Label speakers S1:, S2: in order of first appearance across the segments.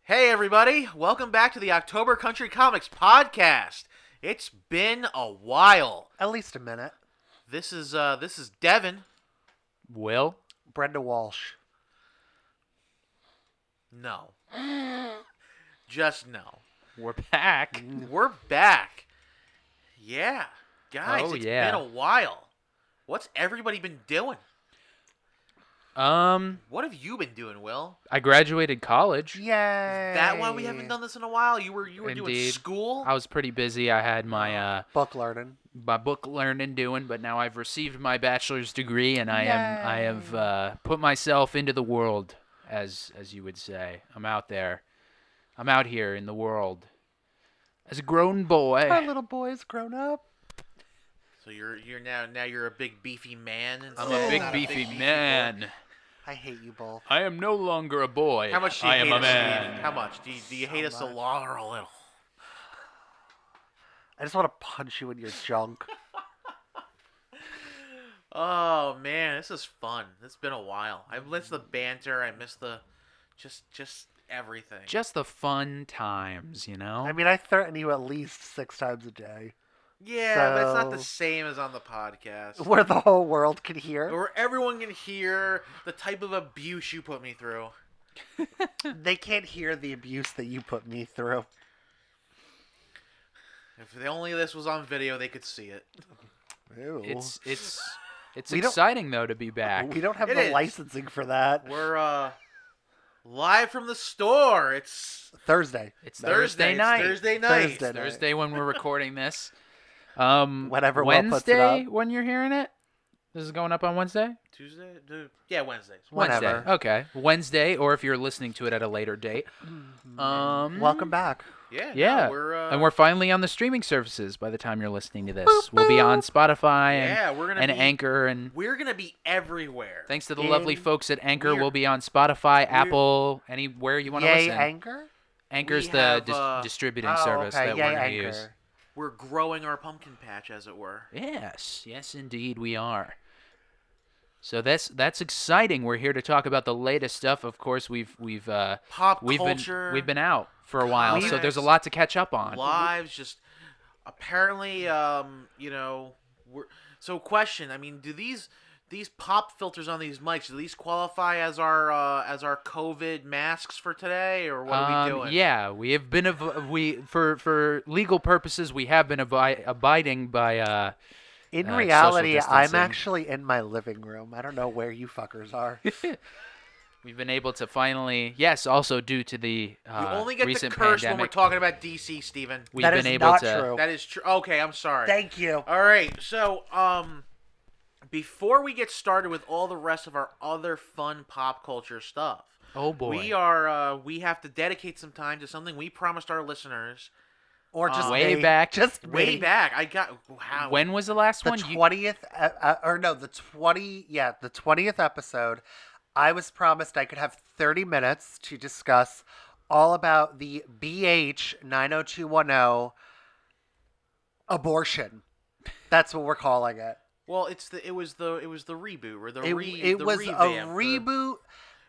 S1: Hey everybody, welcome back to the October Country Comics Podcast. It's been a while.
S2: At least a minute.
S1: This is Devon.
S3: Will?
S2: Brenda Walsh.
S1: No. Just no.
S3: We're back.
S1: We're back. Yeah. Guys,
S3: Oh,
S1: it's
S3: yeah.
S1: been a while. What's everybody been doing? What have you been doing, Will?
S3: I graduated college.
S2: Yay.
S1: Is that why we haven't done this in a while? You were doing
S3: Indeed.
S1: school?
S3: I was pretty busy. I had my
S2: Book learning.
S3: book learning doing, but now I've received my bachelor's degree and I have put myself into the world, as you would say. I'm out there. I'm out here in the world as a grown boy.
S2: My little boy's grown up.
S1: So you're now you're a big beefy man.
S3: I'm
S1: instead?
S3: a big
S1: Not
S3: beefy
S1: boy.
S3: man.
S2: I hate you both.
S3: I am no longer a boy.
S1: How much do you
S3: I am
S1: hate
S3: a
S1: us,
S3: man.
S1: Steve? How much? Do you hate us a
S2: much.
S1: lot or a little?
S2: I just want to punch you in your junk.
S1: Oh man, this is fun. It's been a while. I miss the banter. I miss the just everything.
S3: Just the fun times, you know?
S2: I mean, I threaten you at least 6 times a day.
S1: Yeah, but it's not the
S2: So-
S1: same as on the podcast.
S2: Where the whole world can hear.
S1: Where everyone can hear the type of abuse you put me through.
S2: They can't hear the abuse that you put me through.
S1: If only this was on video, they could see it.
S2: Ew.
S3: It's
S2: We don't-
S3: exciting though to be back.
S2: We don't have
S1: It
S2: the
S1: is.
S2: licensing for that.
S1: We're live from the store. It's
S2: Thursday.
S3: It's
S1: Thursday.
S3: Thursday night.
S1: It's Thursday night.
S2: Thursday.
S3: It's Thursday when we're recording this.
S2: Whenever Will puts it
S3: Wednesday
S2: up.
S3: when you're hearing it. This is going up on Wednesday.
S1: Tuesday. Yeah, Wednesdays.
S2: Whenever.
S3: Wednesday. Okay, Wednesday, or if you're listening to it at a later date.
S2: Welcome back.
S1: Yeah.
S3: Yeah,
S1: No,
S3: and we're finally on the streaming services by the time you're listening to this. We'll be on Spotify and,
S1: we're gonna
S3: and
S1: be,
S3: Anchor, and
S1: We're gonna be everywhere.
S3: thanks to the lovely folks at Anchor,
S1: we're-
S3: we'll be on Spotify, Apple, anywhere you want to
S2: Yay,
S3: listen.
S2: Anchor?
S3: Anchor's
S1: We
S3: the
S1: have,
S3: distributing
S2: Oh,
S3: service
S2: okay.
S3: that
S2: Yay,
S3: we're gonna
S2: Anchor.
S3: use.
S1: We're growing our pumpkin patch, as it were.
S3: Yes, indeed, we are. So that's exciting. We're here to talk about the latest stuff. Of course, we've
S1: Pop
S3: we've
S1: culture.
S3: been been out for a while, so there's a
S1: comics,
S3: lot to catch up on.
S1: lives. Just apparently, So, question. I mean, do these pop filters on these mics, do these qualify as our COVID masks for today, or what are we doing?
S3: Yeah, we have been for legal purposes we have been abiding by.
S2: In
S3: social
S2: reality, I'm
S3: distancing.
S2: actually in my living room. I don't know where you fuckers are.
S3: We've been able to finally, yes, also due to the
S1: You only get to
S3: recent
S1: curse when we're
S3: pandemic,
S1: talking about DC, Steven.
S3: we've
S2: That
S3: been
S2: is
S3: able
S2: not
S3: to.
S2: true.
S1: That is true. Okay, I'm sorry.
S2: Thank you.
S1: All right, so before we get started with all the rest of our other fun pop culture stuff,
S3: Oh boy.
S1: we have to dedicate some time to something we promised our listeners
S2: Or just
S3: way
S2: me.
S3: back.
S2: Just
S1: way
S2: me.
S1: back. I got how
S3: When was the last
S2: The
S3: one?
S2: 20th, the 20th episode. I was promised I could have 30 minutes to discuss all about the BH 90210 abortion. That's what we're calling it.
S1: Well, it was the reboot or the
S2: It was a
S1: revamp,
S2: reboot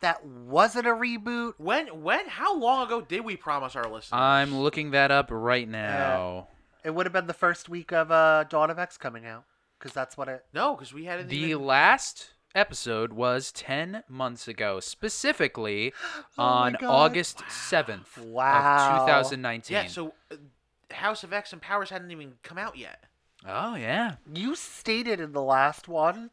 S2: that wasn't a reboot.
S1: When how long ago did we promise our listeners?
S3: I'm looking that up right now.
S2: It would have been the first week of Dawn of X coming out, because that's what it.
S1: No, because we hadn't
S3: The
S1: even...
S3: last episode was 10 months ago, specifically
S2: Oh my
S3: on
S2: God.
S3: August 7th
S2: Wow.
S3: of 2019.
S1: Yeah, so House of X and Powers hadn't even come out yet.
S3: Oh, yeah.
S2: You stated in the last one,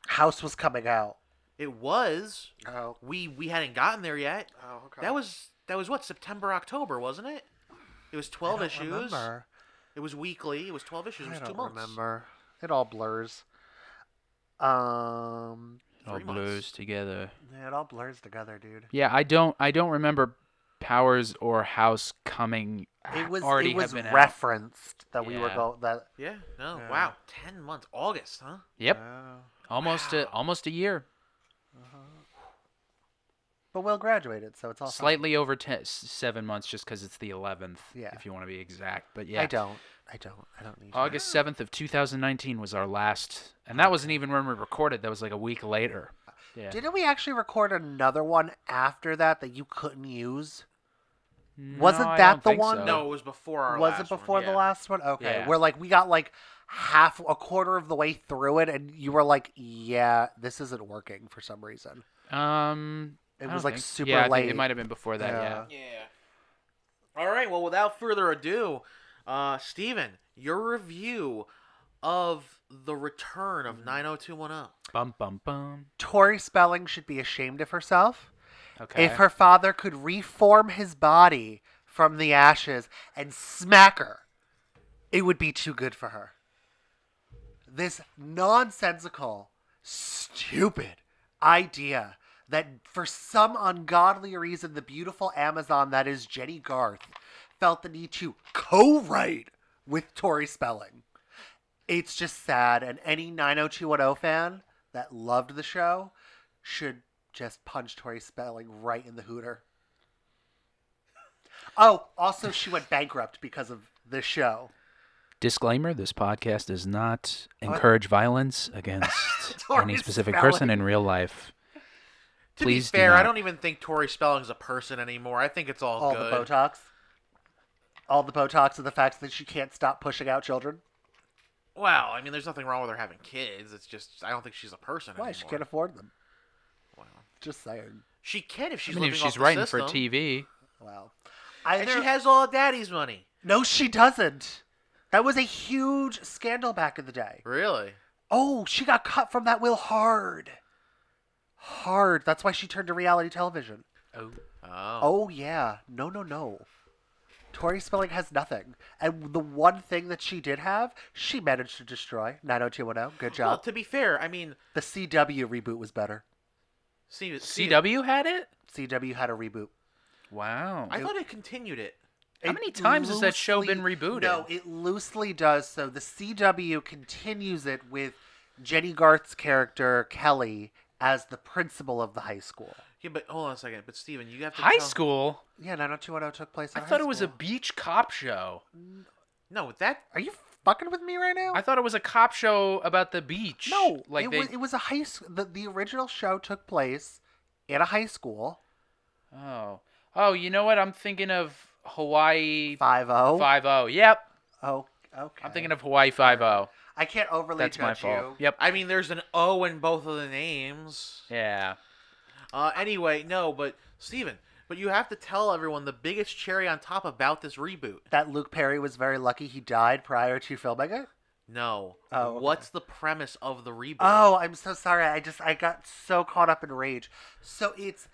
S2: House was coming out.
S1: It was.
S2: Oh.
S1: We hadn't gotten there yet.
S2: Oh, okay.
S1: That was what, September, October, wasn't it? It was 12 issues.
S2: Remember.
S1: It was weekly. It was 12 issues. It was
S2: I
S1: 2
S2: don't
S1: months.
S2: remember. It all blurs.
S3: All
S1: 3 months.
S3: blues together.
S2: Yeah, it all blurs together, dude.
S3: Yeah, I don't remember Powers or House coming.
S2: It was
S3: already have been out.
S2: referenced that we were
S3: Yeah.
S2: going that.
S1: Yeah. No.
S2: Yeah.
S1: Wow. 10 months. August, huh?
S3: Yep,
S2: Oh.
S3: almost a year.
S2: But Will graduated, so it's all fine.
S3: Slightly over 7 months, just because it's the 11th.
S2: Yeah.
S3: If you want to be exact, but yeah.
S2: I don't need to.
S3: August 7th of 2019 was our last, and that wasn't even when we recorded. That was like a week later. Yeah.
S2: Didn't we actually record another one after that you couldn't use? Wasn't
S3: No, I
S2: that
S3: don't
S2: the
S3: think
S2: one?
S3: so.
S1: No, it was before our
S2: Was
S1: last
S2: it before
S1: one,
S2: the
S1: yeah.
S2: last one? Okay.
S3: Yeah.
S2: Where like we got like a quarter of the way through it, and you were like, "Yeah, this isn't working for some reason."
S3: It
S2: It was like super
S3: yeah, I
S2: late.
S3: think it might have been before that.
S2: Yeah.
S1: Yeah. All right. Well, without further ado, Steven, your review of the return of 90210.
S3: Bum bum bum.
S2: Tori Spelling should be ashamed of herself.
S3: Okay.
S2: If her father could reform his body from the ashes and smack her, it would be too good for her. This nonsensical, stupid idea that for some ungodly reason the beautiful Amazon that is Jenny Garth felt the need to co-write with Tori Spelling. It's just sad, and any 90210 fan that loved the show should just punch Tori Spelling right in the hooter. Oh, also she went bankrupt because of this show.
S3: Disclaimer: this podcast does not encourage violence against
S2: Tori
S3: any specific
S2: Spelling.
S3: person in real life.
S1: To
S3: Please
S1: be
S3: do
S1: fair, I
S3: not.
S1: don't even think Tori Spelling's a person anymore. I think it's all
S2: The
S1: good.
S2: Botox. All the Botox and the fact that she can't stop pushing out children.
S1: Well, I mean, there's nothing wrong with her having kids. It's just I don't think she's a person
S2: Why?
S1: anymore.
S2: She can't afford them.
S1: Well,
S2: Just saying.
S1: she can if she's
S3: I mean, if
S1: living
S3: she's
S1: off the
S3: writing
S1: system.
S3: for TV.
S2: Well.
S1: And she has all of Daddy's money.
S2: No, she doesn't. That was a huge scandal back in the day.
S1: Really?
S2: Oh, she got cut from that wheel hard. Hard. That's why she turned to reality television.
S3: Oh.
S1: Oh.
S2: Oh, yeah. No. Tori Spelling has nothing. And the one thing that she did have, she managed to destroy. 90210. Good
S1: Well,
S2: job.
S1: to be fair, I mean,
S2: The CW reboot was better.
S3: CW had it?
S2: CW had a reboot.
S3: Wow.
S1: I thought it continued it.
S3: How many times has that show been rebooted?
S2: No, it loosely does. So the CW continues it with Jenny Garth's character, Kelly, as the principal of the high school.
S1: Yeah, but hold on a second. But Steven, you have to
S3: High
S1: tell...
S3: school?
S2: Yeah, 90210 took place
S3: I
S2: in high
S3: thought it was a
S2: school.
S3: beach cop show.
S1: No, that...
S2: Are you fucking with me right now?
S3: I thought it was a cop show about the beach.
S2: No,
S3: like
S2: it was a high school. The original show took place in a high school.
S3: Oh, you know what? I'm thinking of Hawaii
S2: 5-0.
S3: 5-0. Yep.
S2: Oh, okay.
S3: I'm thinking of Hawaii 5-0.
S2: I can't overly
S3: That's my
S2: judge
S3: fault.
S2: you.
S3: Yep.
S1: I mean, there's an O in both of the names.
S3: Yeah.
S1: Anyway, no, but Steven, but you have to tell everyone the biggest cherry on top about this reboot.
S2: That Luke Perry was very lucky he died prior to filming it.
S1: No.
S2: Oh, okay.
S1: What's the premise of the reboot?
S2: Oh, I'm so sorry. I got so caught up in rage. So it's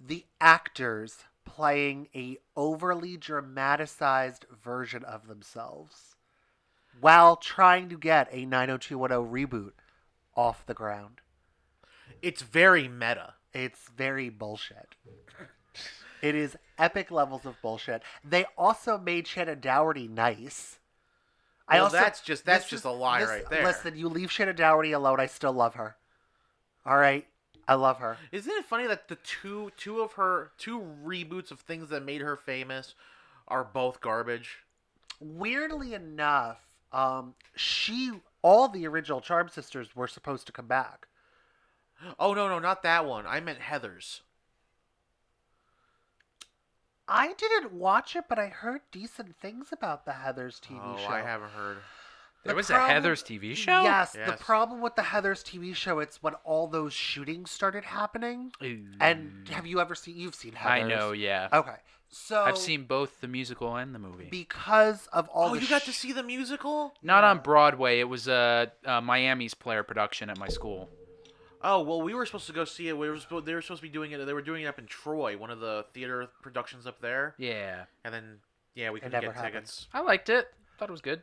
S2: the actors playing a overly dramatized version of themselves while trying to get a 90210 reboot off the ground.
S1: It's very meta.
S2: It's very bullshit. It is epic levels of bullshit. They also made Shannon Doherty nice.
S1: Well, that's just a lie right there.
S2: Listen, you leave Shannon Doherty alone, I still love her. All right? I love her.
S1: Isn't it funny that the two reboots of things that made her famous are both garbage?
S2: Weirdly enough, all the original Charm Sisters were supposed to come back.
S1: Oh no, not that one. I meant Heather's.
S2: I didn't watch it, but I heard decent things about the Heathers TV show.
S1: I haven't heard.
S3: There was
S2: problem-
S3: a Heather's TV show?
S2: Yes, the
S1: Yes.
S2: problem with the Heathers TV show, it's when all those shootings started happening.
S3: Ooh.
S2: And have you ever seen? You've seen Heathers.
S3: I know, yeah.
S2: Okay, so
S3: I've seen both the musical and the movie.
S2: because of all.
S1: Oh,
S2: the
S1: you got to see the musical?
S3: Not on Broadway. It was Miami's player production at my school.
S1: Oh well, we were supposed to go see it. They were supposed to be doing it. They were doing it up in Troy, one of the theater productions up there.
S3: Yeah.
S1: And then we couldn't
S2: never
S1: get
S2: happened.
S1: tickets.
S3: I liked it. Thought it was good.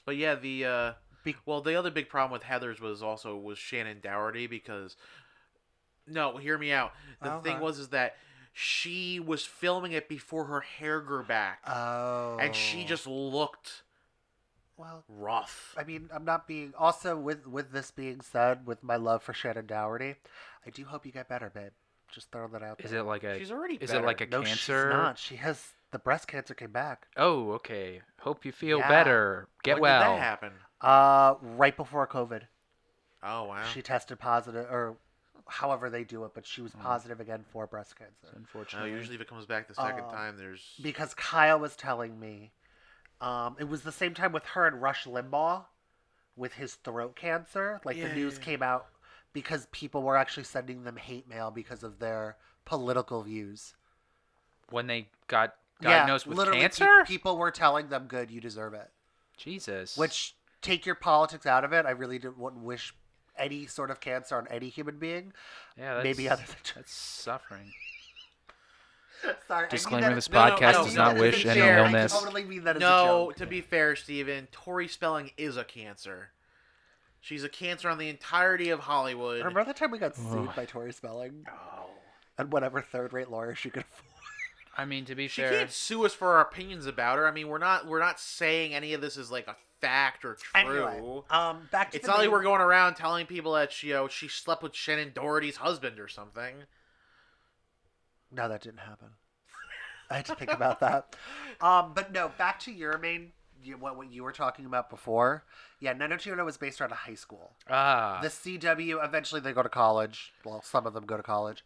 S1: But yeah, the other big problem with Heather's was Shannon Doherty because no, hear me out. The thing is that she was filming it before her hair grew back.
S2: Oh.
S1: And she just looked rough.
S2: I mean, I'm not being. Also, with this being said, with my love for Shannon Doherty, I do hope you get better, babe. Just throw that out there.
S3: Is it like a?
S1: She's already
S3: Is
S1: better.
S3: it like a
S2: No,
S3: cancer?
S2: she's not. She has the breast cancer came back.
S3: Oh, okay. Hope you feel
S2: Yeah.
S3: better. Get
S1: When
S3: well.
S1: did that happen?
S2: Right before COVID.
S1: Oh wow.
S2: She tested positive, or however they do it, but she was positive again for breast cancer.
S3: Unfortunately.
S1: Usually if it comes back the second time, there's...
S2: Because Kyle was telling me, it was the same time with her and Rush Limbaugh with his throat cancer. Like, the news came out because people were actually sending them hate mail because of their political views.
S3: When they got diagnosed with cancer?
S2: People were telling them, good, you deserve it.
S3: Jesus.
S2: Which, take your politics out of it, I really wouldn't wish any sort of cancer on any human being.
S3: Yeah,
S2: maybe other than
S3: that's suffering.
S2: Sorry,
S3: disclaimer: this podcast does not wish any illness.
S2: I totally mean that as a
S1: No,
S2: joke.
S1: to be fair, Steven, Tori Spelling is a cancer. She's a cancer on the entirety of Hollywood.
S2: Remember the time we got sued by Tori Spelling?
S1: Oh.
S2: And whatever third-rate lawyer she could afford.
S3: I mean, to be
S1: She
S3: fair,
S1: can't sue us for our opinions about her. I mean, we're not saying any of this is like a fact or true.
S2: Anyway, back to
S1: it's not like we're going around telling people that she slept with Shannon Doherty's husband or something.
S2: No, that didn't happen. I had to think about that. But no, back to your main, what you were talking about before. Yeah, 90210 was based around a high school. The CW, eventually they go to college. Well, some of them go to college.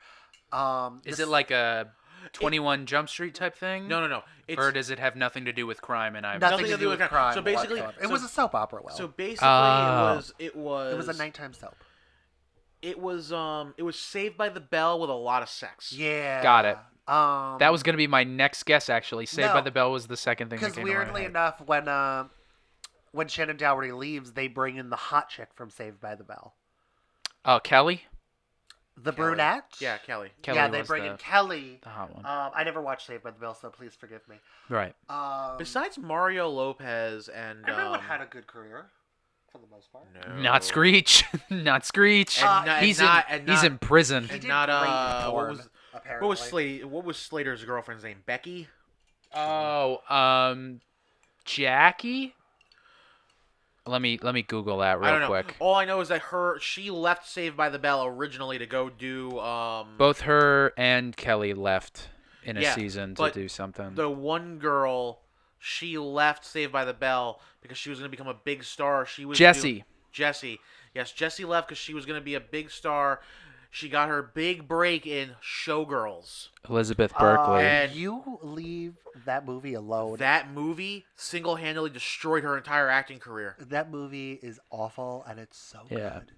S3: Is it like a 21 Jump Street type thing?
S1: No.
S3: Or does it have nothing to do with crime? And I'm
S2: nothing to do with crime.
S1: So basically,
S2: it was a soap opera.
S1: So basically, it was
S2: a nighttime soap.
S1: It was Saved by the Bell with a lot of sex.
S2: Yeah,
S3: got it. That was going to be my next guess, actually. Saved by the Bell was the second thing that came to my head.
S2: Because weirdly enough, when Shannon Doherty leaves, they bring in the hot chick from Saved by the Bell.
S3: Oh, Kelly?
S2: The brunette?
S1: Yeah, Kelly.
S2: Yeah, they bring in Kelly.
S3: The hot one.
S2: I never watched Saved by the Bell, so please forgive me.
S3: Right.
S1: Besides Mario Lopez and...
S2: everyone had a good career, for the most part.
S1: No.
S3: Not Screech. Not Screech. He's in prison.
S2: He did
S1: not,
S2: great in
S1: what
S2: porn,
S1: was...
S2: apparently.
S1: What was Slater's girlfriend's name? Becky?
S3: Jackie? Let me Google that real quick.
S1: All I know is that she left Saved by the Bell originally to go do
S3: both her and Kelly left in a season to do something.
S1: The one girl, she left Saved by the Bell because she was going to become a big star. She was
S3: Jessie.
S1: Jessie. Yes, Jessie left because she was going to be a big star. She got her big break in Showgirls.
S3: Elizabeth Berkley.
S2: And you leave that movie alone.
S1: That movie single-handedly destroyed her entire acting career.
S2: That movie is awful, and it's so good.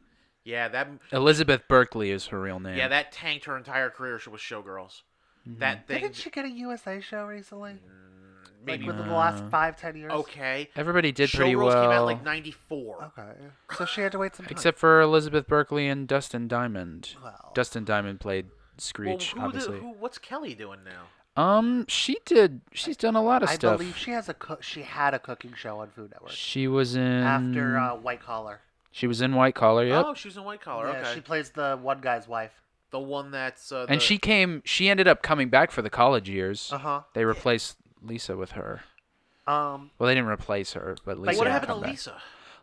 S1: Yeah,
S3: Elizabeth Berkley is her real name.
S1: Yeah, that tanked her entire career with Showgirls.
S3: Mm-hmm.
S1: That thing.
S2: Didn't she get a USA show recently?
S1: Maybe
S2: within the last 5-10 years.
S1: Okay.
S3: Everybody did pretty well.
S1: Showgirls came out like '94.
S2: Okay. So she had to wait some time.
S3: Except for Elizabeth Berkley and Dustin Diamond.
S2: Well.
S3: Dustin Diamond played Screech, obviously.
S1: What's Kelly doing now?
S3: She's done a lot of stuff.
S2: I believe she had a cooking show on Food Network.
S3: She was in
S2: after White Collar.
S3: She was in White Collar. Yep.
S1: Oh, she was in White Collar.
S2: Yeah,
S1: okay.
S2: She plays the one guy's wife.
S1: The one that's.
S3: And she ended up coming back for the college years.
S2: They
S3: replaced Lisa with her. Well, they didn't replace her, but Lisa.
S1: What happened to
S3: back.
S1: Lisa?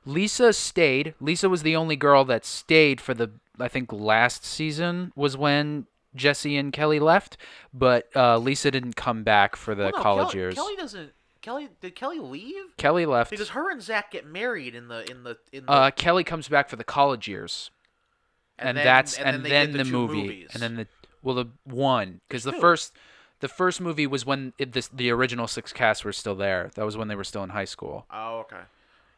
S3: Lisa stayed. Lisa was the only girl that stayed for I think last season was when Jessie and Kelly left, but Lisa didn't come back for the college years.
S1: Did Kelly leave?
S3: Kelly left
S1: because her and Zach get married in the.
S3: Kelly comes back for the college years, and then the movie,
S1: movies.
S3: and then the one because the first movie was when the original 6 casts were still there. That was when they were still in high school.
S1: Oh, okay.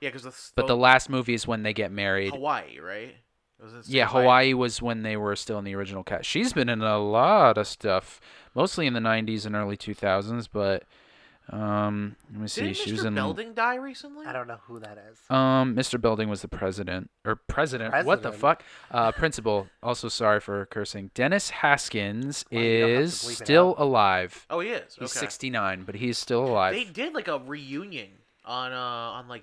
S1: Yeah, because
S3: the last movie is when they get married.
S1: Hawaii, right?
S3: Hawaii was when they were still in the original cast. She's been in a lot of stuff, mostly in the 90s and early 2000s, but let me see.
S1: Didn't
S3: she
S1: Mr.
S3: was in
S1: Belding die recently?
S2: I don't know who that is.
S3: Mr. Belding was the president. What the fuck? Principal. Also, sorry for cursing. Dennis Haskins is still alive.
S1: Oh, he is.
S3: He's 69, but he's still alive.
S1: They did like a reunion on like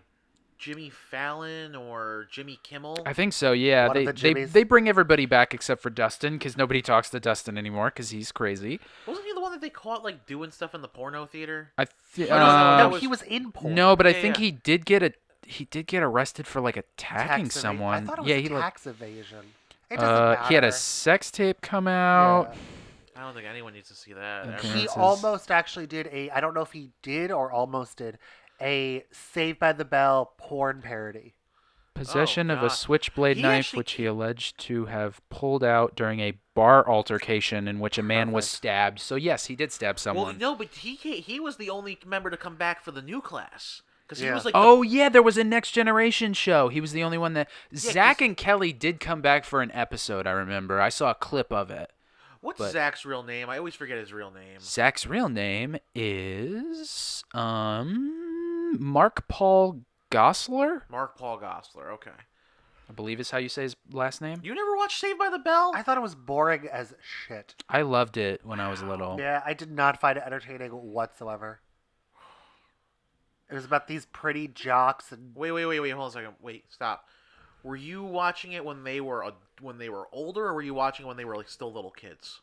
S1: Jimmy Fallon or Jimmy Kimmel.
S3: I think so. Yeah, they bring everybody back except for Dustin because nobody talks to Dustin anymore because he's crazy.
S1: Wasn't he the one that they caught like doing stuff in the porno theater?
S2: No, he was in porn.
S3: No, but I think he did get arrested for like attacking someone.
S2: I thought it was tax evasion. It doesn't matter.
S3: He had a sex tape come out.
S1: Yeah. I don't think anyone needs to see that.
S3: Okay.
S2: He almost actually did I don't know if he did or almost did a Saved by the Bell porn parody.
S3: Possession of a
S1: God.
S3: switchblade
S1: He
S3: knife,
S1: actually-
S3: which he alleged to have pulled out during a bar altercation in which a man was
S2: Perfect.
S3: stabbed. So yes, he did stab
S1: Well,
S3: someone.
S1: no, but he was the only member to come back for the new class because he
S2: Yeah.
S1: was like
S3: Oh yeah, there was a Next Generation show. He was the only one that Zach
S1: 'cause-
S3: and Kelly did come back for an episode. I remember. I saw a clip of it.
S1: what's
S3: but-
S1: Zach's real name? I always forget his real name.
S3: Zach's real name is Mark Paul Gosselaar,
S1: Mark Paul Gosselaar. Okay.
S3: I believe is how you say his last name.
S1: You never watched Saved by the Bell?
S2: I thought it was boring as shit.
S3: I loved it when I was little.
S2: Yeah, I did not find it entertaining whatsoever. It was about these pretty jocks and
S1: Wait. Hold on a second. Wait, stop. Were you watching it when they were older, or were you watching it when they were like still little kids?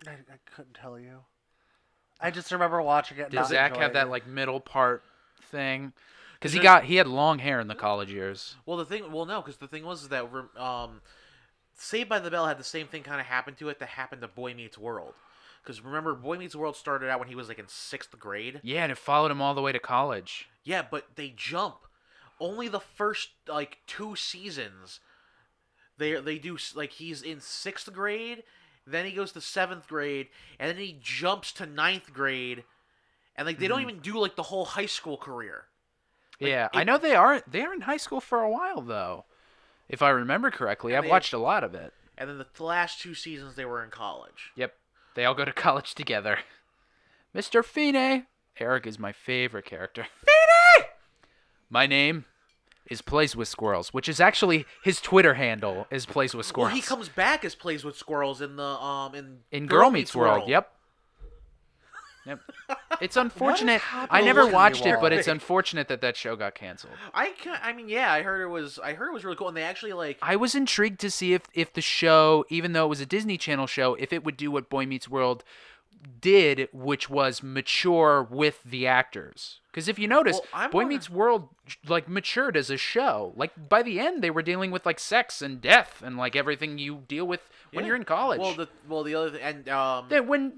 S2: I couldn't tell you. I just remember watching it. And
S3: Did
S2: not
S3: Zach have
S2: enjoying
S3: that
S2: it.
S3: like middle part thing? Because
S1: There's-
S3: he had long hair in the college years.
S1: No, because the thing was that Saved by the Bell had the same thing kind of happen to it that happened to Boy Meets World. Because remember, Boy Meets World started out when he was like in 6th grade.
S3: Yeah, and it followed him all the way to college.
S1: Yeah, but they jump. Only the first like 2 seasons. They do like he's in 6th grade, then he goes to 7th grade, and then he jumps to 9th grade, and like they don't even do like the whole high school career. Like,
S3: Yeah, I know they are in high school for a while though, if I remember correctly.
S1: And
S3: I've
S1: they-
S3: watched a lot of it.
S1: And then the last 2 seasons they were in college.
S3: Yep, they all go to college together. Mr. Feeney. Eric is my favorite character. Feeney. My name is Plays with Squirrels, which is actually his Twitter handle is Plays with Squirrels.
S1: Well, he comes back as Plays with Squirrels in the
S3: in Girl Meets World. Yep. Yep. It's unfortunate. I never
S2: happened to
S3: watched
S2: you
S3: it, but
S2: all?
S3: it's unfortunate that show got canceled.
S1: I mean, yeah, I heard it was really cool, and they actually like.
S3: I was intrigued to see if the show, even though it was a Disney Channel show, if it would do what Boy Meets World did, which was mature with the actors. Because if you notice,
S1: Well, I'm
S3: Boy
S1: wondering-
S3: Meets World like matured as a show. Like by the end, they were dealing with like sex and death and like everything you deal with when
S1: Yeah.
S3: you're in college.
S1: Well, the other thing, and
S3: Yeah, when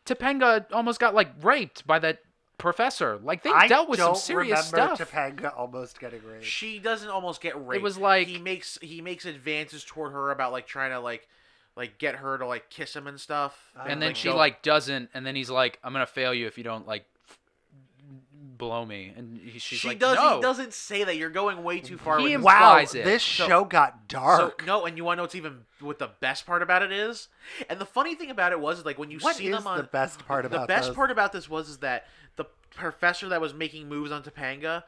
S3: Topanga almost got like raped by that professor, like they
S2: I
S3: dealt with some
S2: don't
S3: serious
S2: remember
S3: stuff.
S2: Topanga almost getting raped.
S1: she doesn't almost get raped.
S3: was like-
S1: he makes advances toward her about like trying to like get her to like kiss him and stuff.
S3: And then
S1: like,
S3: she
S1: go-
S3: like doesn't, and then he's like, "I'm gonna fail you if you don't like blow me." And she's
S1: she
S3: like,
S1: does.
S3: "No."
S1: He doesn't say that. You're going way too far.
S3: He
S1: with
S3: im-
S1: this.
S2: Wow,
S3: implies it.
S2: this
S1: So-
S2: show got dark.
S1: So no, and you want to know what's even what the best part about it is? And the funny thing about it was like when you
S2: What
S1: see
S2: is
S1: them on
S2: the best part
S1: the
S2: about
S1: best
S2: those?
S1: part about this was that the professor that was making moves on Topanga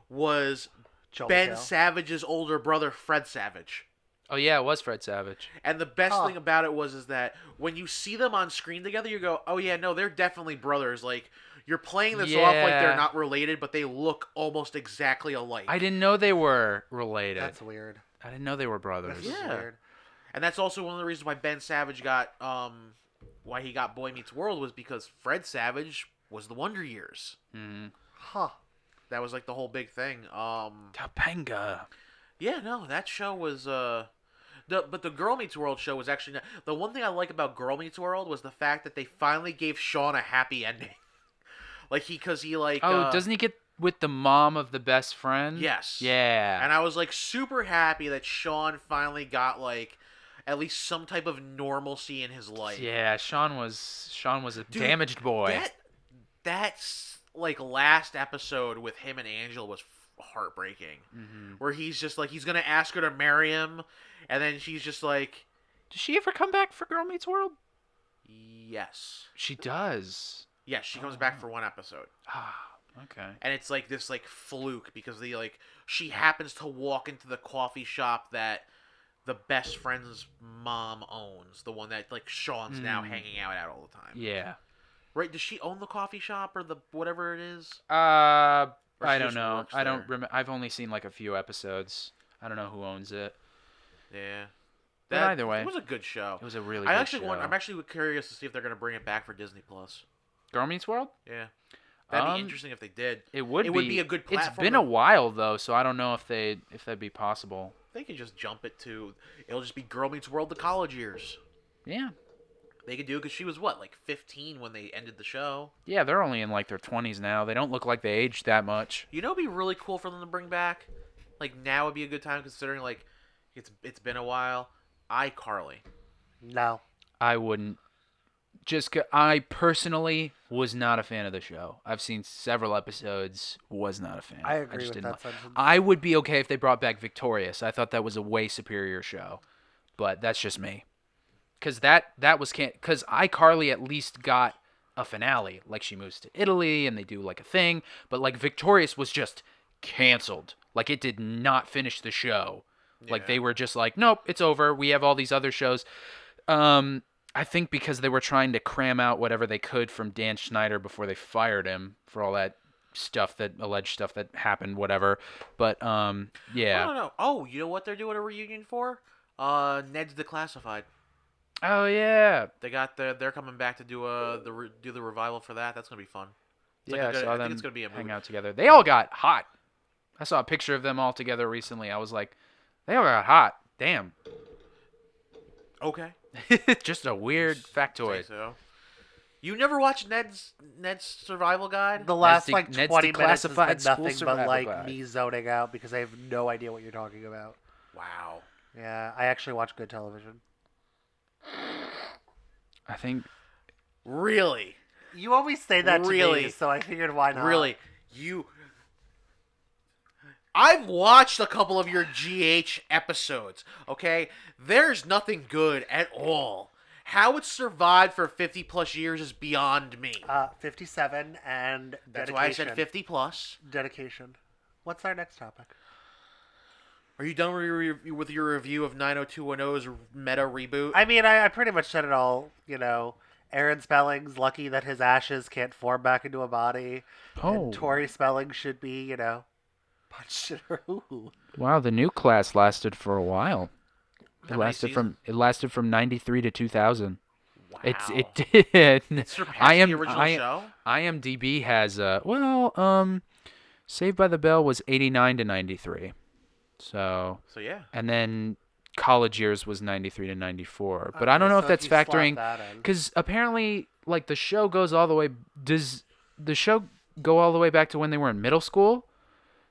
S1: was
S2: Joel
S1: Ben
S2: McHale?
S1: Savage's older brother, Fred Savage.
S3: Oh yeah, it was Fred Savage.
S1: And the best
S2: Huh.
S1: thing about it was that when you see them on screen together, you go, "Oh yeah, no, they're definitely brothers." Like you're playing this off like they're
S3: Yeah.
S1: not related, but they look almost exactly alike.
S3: I didn't know they were related.
S2: That's weird.
S3: I didn't know they were brothers.
S2: This is
S1: Yeah.
S2: weird.
S1: And that's also one of the reasons why Ben Savage got why he got Boy Meets World was because Fred Savage was the Wonder Years.
S3: Mm-hmm.
S2: Huh.
S1: That was like the whole big thing.
S3: Topanga.
S1: Yeah, no, that show was but the Girl Meets World show was actually the one thing I like about Girl Meets World was the fact that they finally gave Sean a happy ending. Like because he like
S3: Oh, doesn't he get with the mom of the best friend?
S1: Yes.
S3: Yeah.
S1: And I was like super happy that Sean finally got like at least some type of normalcy in his life.
S3: Yeah, Sean was a
S1: Dude,
S3: damaged boy.
S1: That's like last episode with him and Angela was heartbreaking.
S3: Mm-hmm.
S1: Where he's just like he's gonna ask her to marry him, and then she's just like,
S3: Does she ever come back for Girl Meets World?
S1: yes,
S3: She does.
S1: yes, she comes back for one episode,
S3: Ah, okay.
S1: and it's like this like fluke because she happens to walk into the coffee shop that the best friend's mom owns, the one that like Sean's now hanging out at all the time.
S3: Yeah.
S1: Right? Does she own the coffee shop or the whatever it is?
S3: I
S1: she
S3: don't
S1: just
S3: know.
S1: works
S3: I don't
S1: there?
S3: remember. I've only seen like a few episodes. I don't know who owns it.
S1: Yeah.
S3: But either way,
S1: it was a good show.
S3: It was a really
S1: I
S3: good
S1: actually
S3: show.
S1: I'm actually curious to see if they're going to bring it back for Disney Plus.
S3: Girl Meets World?
S1: Yeah. That'd be
S3: Um,
S1: interesting if they did.
S3: It would be
S1: a good platform.
S3: It's been a while though, so I don't know if that'd be possible.
S1: They could just jump it to. It'll just be Girl Meets World the college years.
S3: Yeah.
S1: They could do it because she was what, like 15 when they ended the show.
S3: Yeah, they're only in like their 20s now. They don't look like they aged that much.
S1: You know, it'd be really cool for them to bring back. Like now would be a good time considering like it's been a while. iCarly.
S2: No.
S3: I wouldn't. I personally was not a fan of the show. I've seen several episodes. Was not a fan.
S2: I agree
S3: just
S2: with
S3: didn't
S2: that sentence.
S3: I would be okay if they brought back Victorious. I thought that was a way superior show, but that's just me. Because that was because iCarly at least got a finale. Like she moves to Italy and they do like a thing, but like Victorious was just canceled. Like it did not finish the show. Like they were just like, nope, it's over. We have all these other shows. I think because they were trying to cram out whatever they could from Dan Schneider before they fired him for all that alleged stuff that happened, whatever. But yeah.
S1: No. Oh, you know what they're doing a reunion for? Ned's Declassified.
S3: Oh yeah.
S1: They're coming back to do the revival for that. That's gonna be fun.
S3: I saw them
S1: think it's gonna be a movie.
S3: hang out together. They all got hot. I saw a picture of them all together recently. I was like, they all got hot. Damn.
S1: Okay.
S3: Just a weird factoid.
S1: So. You never watched Ned's Survival Guide?
S2: The last
S3: Ned's
S2: 20 minutes has been
S3: Declassified School
S2: nothing but
S3: Survival
S2: like
S3: Guide.
S2: me zoning out because I have no idea what you're talking about.
S1: Wow.
S2: Yeah, I actually watch good television.
S3: I think
S1: Really?
S2: You always say that to
S1: Really?
S2: me, so I figured why not?
S1: Really? I've watched a couple of your GH episodes, okay? There's nothing good at all. How it survived for 50 plus years is beyond me.
S2: 57 and dedication.
S1: That's why I said 50 plus.
S2: Dedication. What's our next topic?
S1: Are you done with your review of 90210's meta reboot?
S2: I mean, I pretty much said it all. You know, Aaron Spelling's lucky that his ashes can't form back into a body.
S3: Oh.
S2: And Tori Spelling should be, you know, punched in her hoo.
S3: wow, the new class lasted for a while.
S1: How many seasons?
S3: It lasted from 93 to 2000.
S1: Wow.
S3: It did.
S1: It surpassed the original show?
S3: IMDb has Saved by the Bell was 89 to 93. So
S1: yeah.
S3: And then College Years was 93 to 94. But I don't know if that's factoring cuz apparently like the show goes all the way does the show go all the way back to when they were in middle school?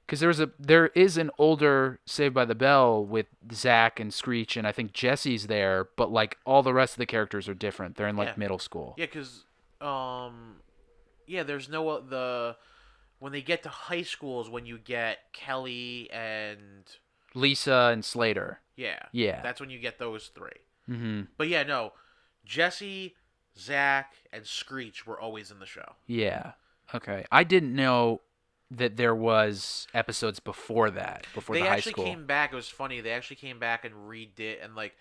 S3: Because there is an older Saved by the Bell with Zach and Screech, and I think Jesse's there, but like all the rest of the characters are different. They're in like middle school.
S1: Yeah, because there's no when they get to high school is when you get Kelly and
S3: Lisa and Slater.
S1: Yeah. That's when you get those three.
S3: Mm-hmm.
S1: But yeah, no, Jesse, Zach, and Screech were always in the show.
S3: Yeah. Okay. I didn't know that there was episodes before that, before the high school.
S1: They actually came back. It was funny. They actually came back and redid, and like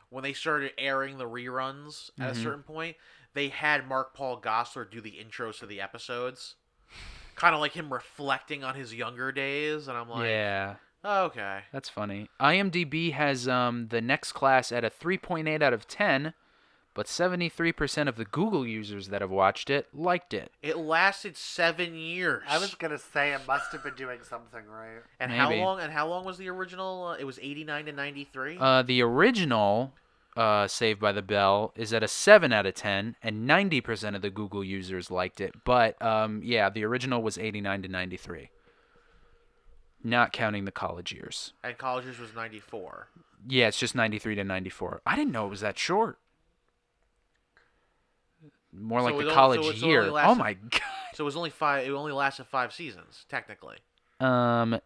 S1: when they started airing the reruns at a certain point, they had Mark Paul Gosselaar do the intros to the episodes, kind of like him reflecting on his younger days. And I'm like,
S3: yeah,
S1: okay,
S3: that's funny. IMDb has the next class at a 3.8 out of 10. But 73% of the Google users that have watched it liked it.
S1: It lasted 7 years.
S2: I was gonna say it must have been doing something right.
S1: And
S3: Maybe.
S1: how long was the original? It was 89 to 93.
S3: The original Saved by the Bell is at a 7 out of 10, and 90% of the Google users liked it. But the original was 89 to 93, not counting the College Years.
S1: And College Years was 94.
S3: Yeah, it's just 93 to 94. I didn't know it was that short. More
S1: So
S3: like
S1: it
S3: the
S1: o-
S3: college
S1: so it's
S3: year.
S1: only lasted-
S3: Oh my god.
S1: So it was only 5. It only lasted 5 seasons, technically. So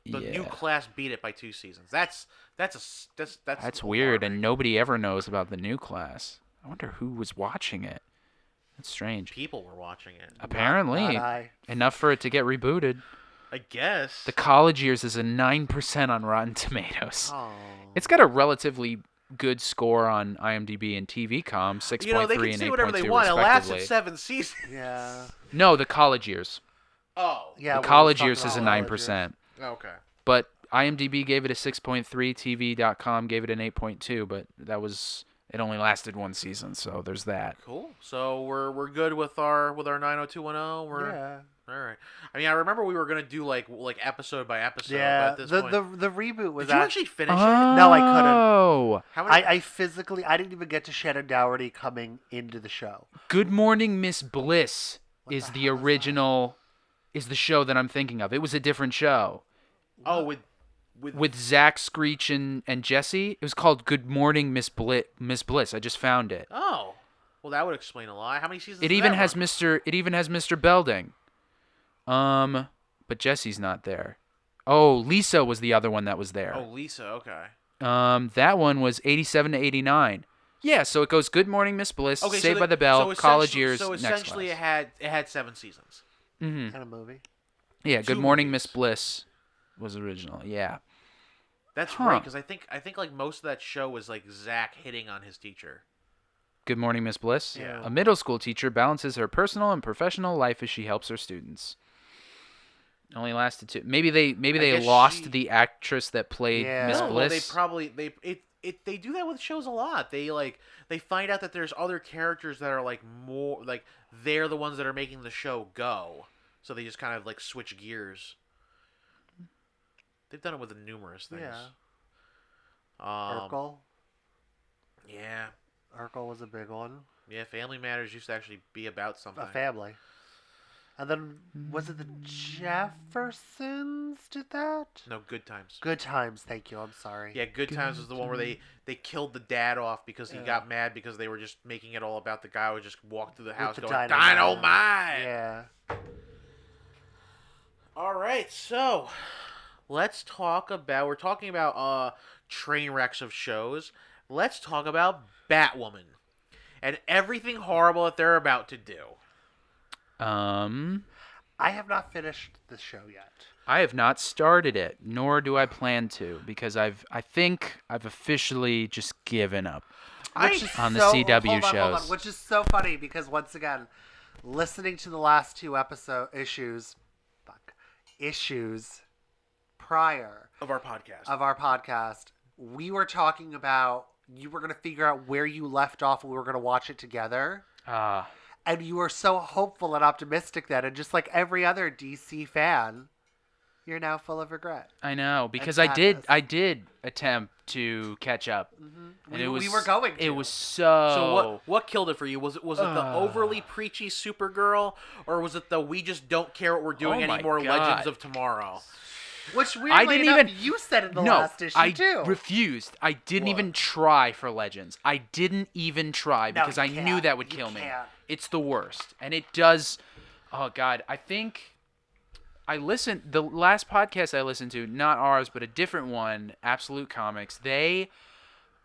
S1: the new
S3: Yeah.
S1: class beat it by 2 seasons. That's
S3: weird,
S1: alarming.
S3: and nobody ever knows about the new class. I wonder who was watching it. That's strange.
S1: People were watching it.
S3: Apparently,
S2: Not I.
S3: enough for it to get rebooted.
S1: I guess.
S3: The College Years is a 9% on Rotten Tomatoes.
S2: Oh.
S3: It's got a relatively good score on IMDb and TVcom, 6.3
S1: they can
S3: and
S1: say
S3: 8.2
S1: whatever they want. It lasted
S3: respectively.
S1: 7 seasons.
S2: Yeah.
S3: No, the College Years.
S1: Oh.
S2: Yeah.
S3: The
S2: we're
S3: College
S2: talking
S3: Years is a
S2: about college years.
S3: 9%.
S1: Okay.
S3: But IMDb gave it a 6.3, TV.com gave it an 8.2, but it only lasted one season, so there's that.
S1: Cool. So we're good with our 90210.
S2: Yeah.
S1: All right. I mean, I remember we were gonna do like episode by episode. But
S2: Yeah.
S1: at this
S2: The
S1: point,
S2: the reboot was.
S1: did you actually finish it?
S2: No, I couldn't.
S3: Oh.
S1: How many?
S2: I physically I didn't even get to Shannon Doherty coming into the show.
S3: Good Morning Miss Bliss
S2: What
S3: is
S2: the
S3: the
S2: hell is that?
S3: original, is the show that I'm thinking of. It was a different show.
S1: Oh,
S3: With Zach Screech and Jesse. It was called Good Morning Miss Bliss. I just found it.
S1: Oh, well, that would explain a lot. How many seasons?
S3: It
S1: does
S3: even
S1: that
S3: has
S1: run?
S3: Mr. Belding. But Jesse's not there. Oh, Lisa was the other one that was there.
S1: Oh, Lisa. Okay.
S3: That one was 87 to 89. Yeah, so it goes Good Morning Miss Bliss,
S1: Okay.
S3: Saved
S1: so
S3: by the Bell,
S1: so
S3: College
S1: essentially-
S3: Years,
S1: So
S3: Next
S1: essentially,
S3: Class.
S1: it had 7 seasons.
S3: Mm-hmm.
S2: Kind of movie.
S3: Yeah, Good
S1: 2
S3: Morning
S1: movies.
S3: Miss Bliss was original. Yeah.
S1: That's
S3: Huh.
S1: right, because I think like most of that show was like Zach hitting on his teacher.
S3: Good Morning Miss Bliss.
S1: Yeah.
S3: A middle school teacher balances her personal and professional life as she helps her students. Only lasted 2. Maybe they
S1: guess
S3: lost
S1: she-
S3: the actress that played
S2: Yeah.
S3: Miss
S1: No, well,
S3: Bliss.
S1: they probably they do that with shows a lot. They find out that there's other characters that are like more like they're the ones that are making the show go. So they just kind of like switch gears. They've done it with numerous things.
S2: Yeah.
S1: Um,
S2: Urkel.
S1: Yeah.
S2: Urkel was a big one.
S1: Yeah, Family Matters used to actually be about something.
S2: A family. And then was it the Jeffersons did that?
S1: No, Good Times.
S2: Good Times. Thank you. I'm sorry.
S1: Yeah, Good Times was the one where they killed the dad off because he
S2: Yeah.
S1: got mad because they were just making it all about the guy who just walked through the house
S2: the
S1: going,
S2: dynamite.
S1: Dynamite!
S2: Yeah.
S1: All right, so let's talk about, we're talking about train wrecks of shows. Let's talk about Batwoman and everything horrible that they're about to do.
S2: I have not finished the show yet.
S3: I have not started it, nor do I plan to, because I think I've officially just given up.
S2: Which is
S3: On the
S2: so,
S3: CW
S2: hold on,
S3: shows.
S2: which is so funny because once again, listening to the last 2 issues prior
S1: Of our podcast.
S2: of our podcast, we were talking about you were going to figure out where you left off and we were going to watch it together. And you were so hopeful and optimistic then, and just like every other DC fan, you're now full of regret.
S3: I know, because
S2: And
S3: I did attempt to catch up. And
S2: We were going to.
S3: It was
S1: So what killed it for you? Was it the overly preachy Supergirl, or was it the we just don't care what we're doing
S3: Oh my
S1: anymore
S3: God.
S1: Legends of Tomorrow?
S2: Which
S3: I
S2: weirdly
S3: didn't
S2: enough,
S3: even.
S2: you said in the
S3: no,
S2: last issue
S3: I
S2: too.
S3: refused. I didn't
S2: What?
S3: even try for Legends. I didn't even try
S2: No,
S3: because
S2: you
S3: I knew
S2: can't.
S3: that would
S2: You
S3: kill me.
S2: can't.
S3: It's the worst, and it does. Oh God, I think I listened. The last podcast I listened to, not ours, but a different one, Absolute Comics. They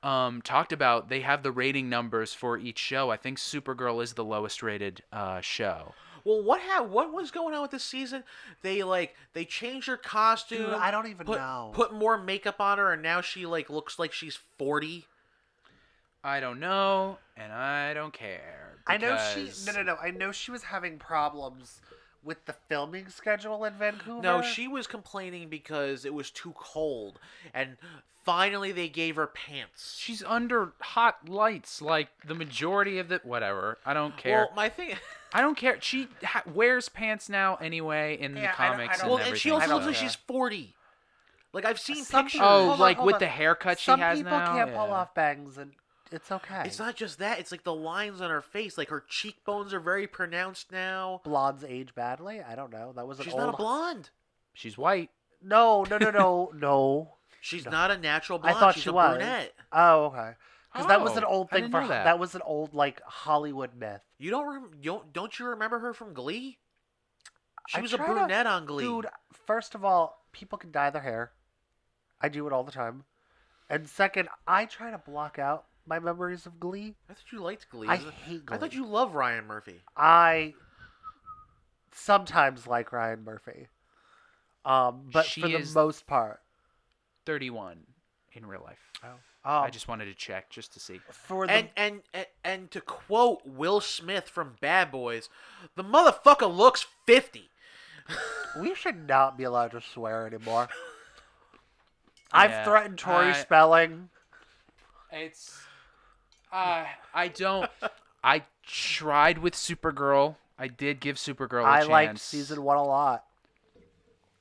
S3: talked about they have the rating numbers for each show. I think Supergirl is the lowest rated show.
S1: Well, what was going on with this season? They changed her costume.
S2: Dude, I don't even know.
S1: Put more makeup on her, and now she looks like she's 40.
S3: I don't know, and I don't care.
S2: I know she.
S3: because-
S2: No. I know she was having problems with the filming schedule in Vancouver.
S1: No, she was complaining because it was too cold, and finally they gave her pants.
S3: She's under hot lights like the majority of the whatever. I don't care.
S1: Well, my thing.
S3: I don't care. She wears pants now anyway in the
S2: Yeah, I don't-
S3: comics
S2: I don't-
S3: and
S1: Well,
S3: everything.
S1: and she also
S2: I don't
S1: looks like
S2: care.
S1: she's 40. Like I've seen
S2: Some
S1: pictures.
S2: people-
S3: Oh,
S2: Hold on,
S3: like
S2: hold
S3: with
S2: on.
S3: the haircut she
S2: Some
S3: has
S2: people
S3: now.
S2: can't pull
S3: Yeah.
S2: off bangs, and it's okay.
S1: It's not just that. It's like the lines on her face. Like her cheekbones are very pronounced now.
S2: Blondes age badly. I don't know. That was an
S1: She's
S2: old.
S1: not a blonde.
S3: She's white.
S2: No. No.
S1: She's not a natural
S2: I
S1: blonde.
S2: thought
S1: She's
S2: she
S1: a
S2: was.
S1: brunette.
S2: Oh, okay. Because that was an
S3: Oh,
S2: old
S3: I
S2: thing
S3: didn't
S2: for
S3: know that.
S2: that was an old like Hollywood myth.
S1: You don't you remember her from Glee? She
S2: I
S1: was a
S2: try to-
S1: brunette on Glee.
S2: Dude, first of all, people can dye their hair. I do it all the time. And second, I try to block out my memories of Glee.
S1: I thought you liked Glee.
S2: I hate Glee.
S1: I thought you loved Ryan Murphy.
S2: I sometimes like Ryan Murphy. But
S3: She
S2: for the
S3: is-
S2: most part.
S3: 31 in real life.
S2: I
S3: I just wanted to check just to see.
S2: for the
S1: And to quote Will Smith from Bad Boys, the motherfucker looks 50.
S2: we should not be allowed to swear anymore. I've
S3: Yeah,
S2: threatened Tori
S3: I-
S2: Spelling.
S3: It's I don't. I tried with Supergirl. I did give Supergirl a
S2: I
S3: chance.
S2: liked season 1 a lot.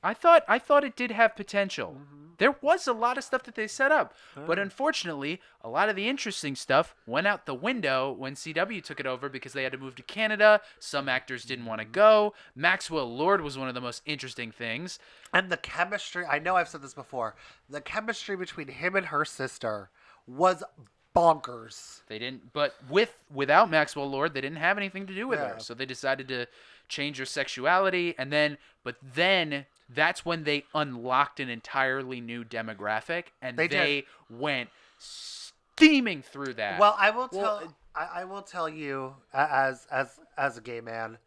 S3: I thought it did have potential.
S2: Mm-hmm.
S3: There was a lot of stuff that they set up, but unfortunately, a lot of the interesting stuff went out the window when CW took it over because they had to move to Canada. Some actors didn't want to go. Maxwell Lord was one of the most interesting things.
S2: And the chemistry, I know I've said this before, the chemistry between him and her sister was bonkers.
S3: They didn't, but without Maxwell Lord, they didn't have anything to do with
S2: Yeah.
S3: her. So they decided to change her sexuality, and then that's when they unlocked an entirely new demographic, and they went steaming through that.
S2: Well, I will tell you as a gay man,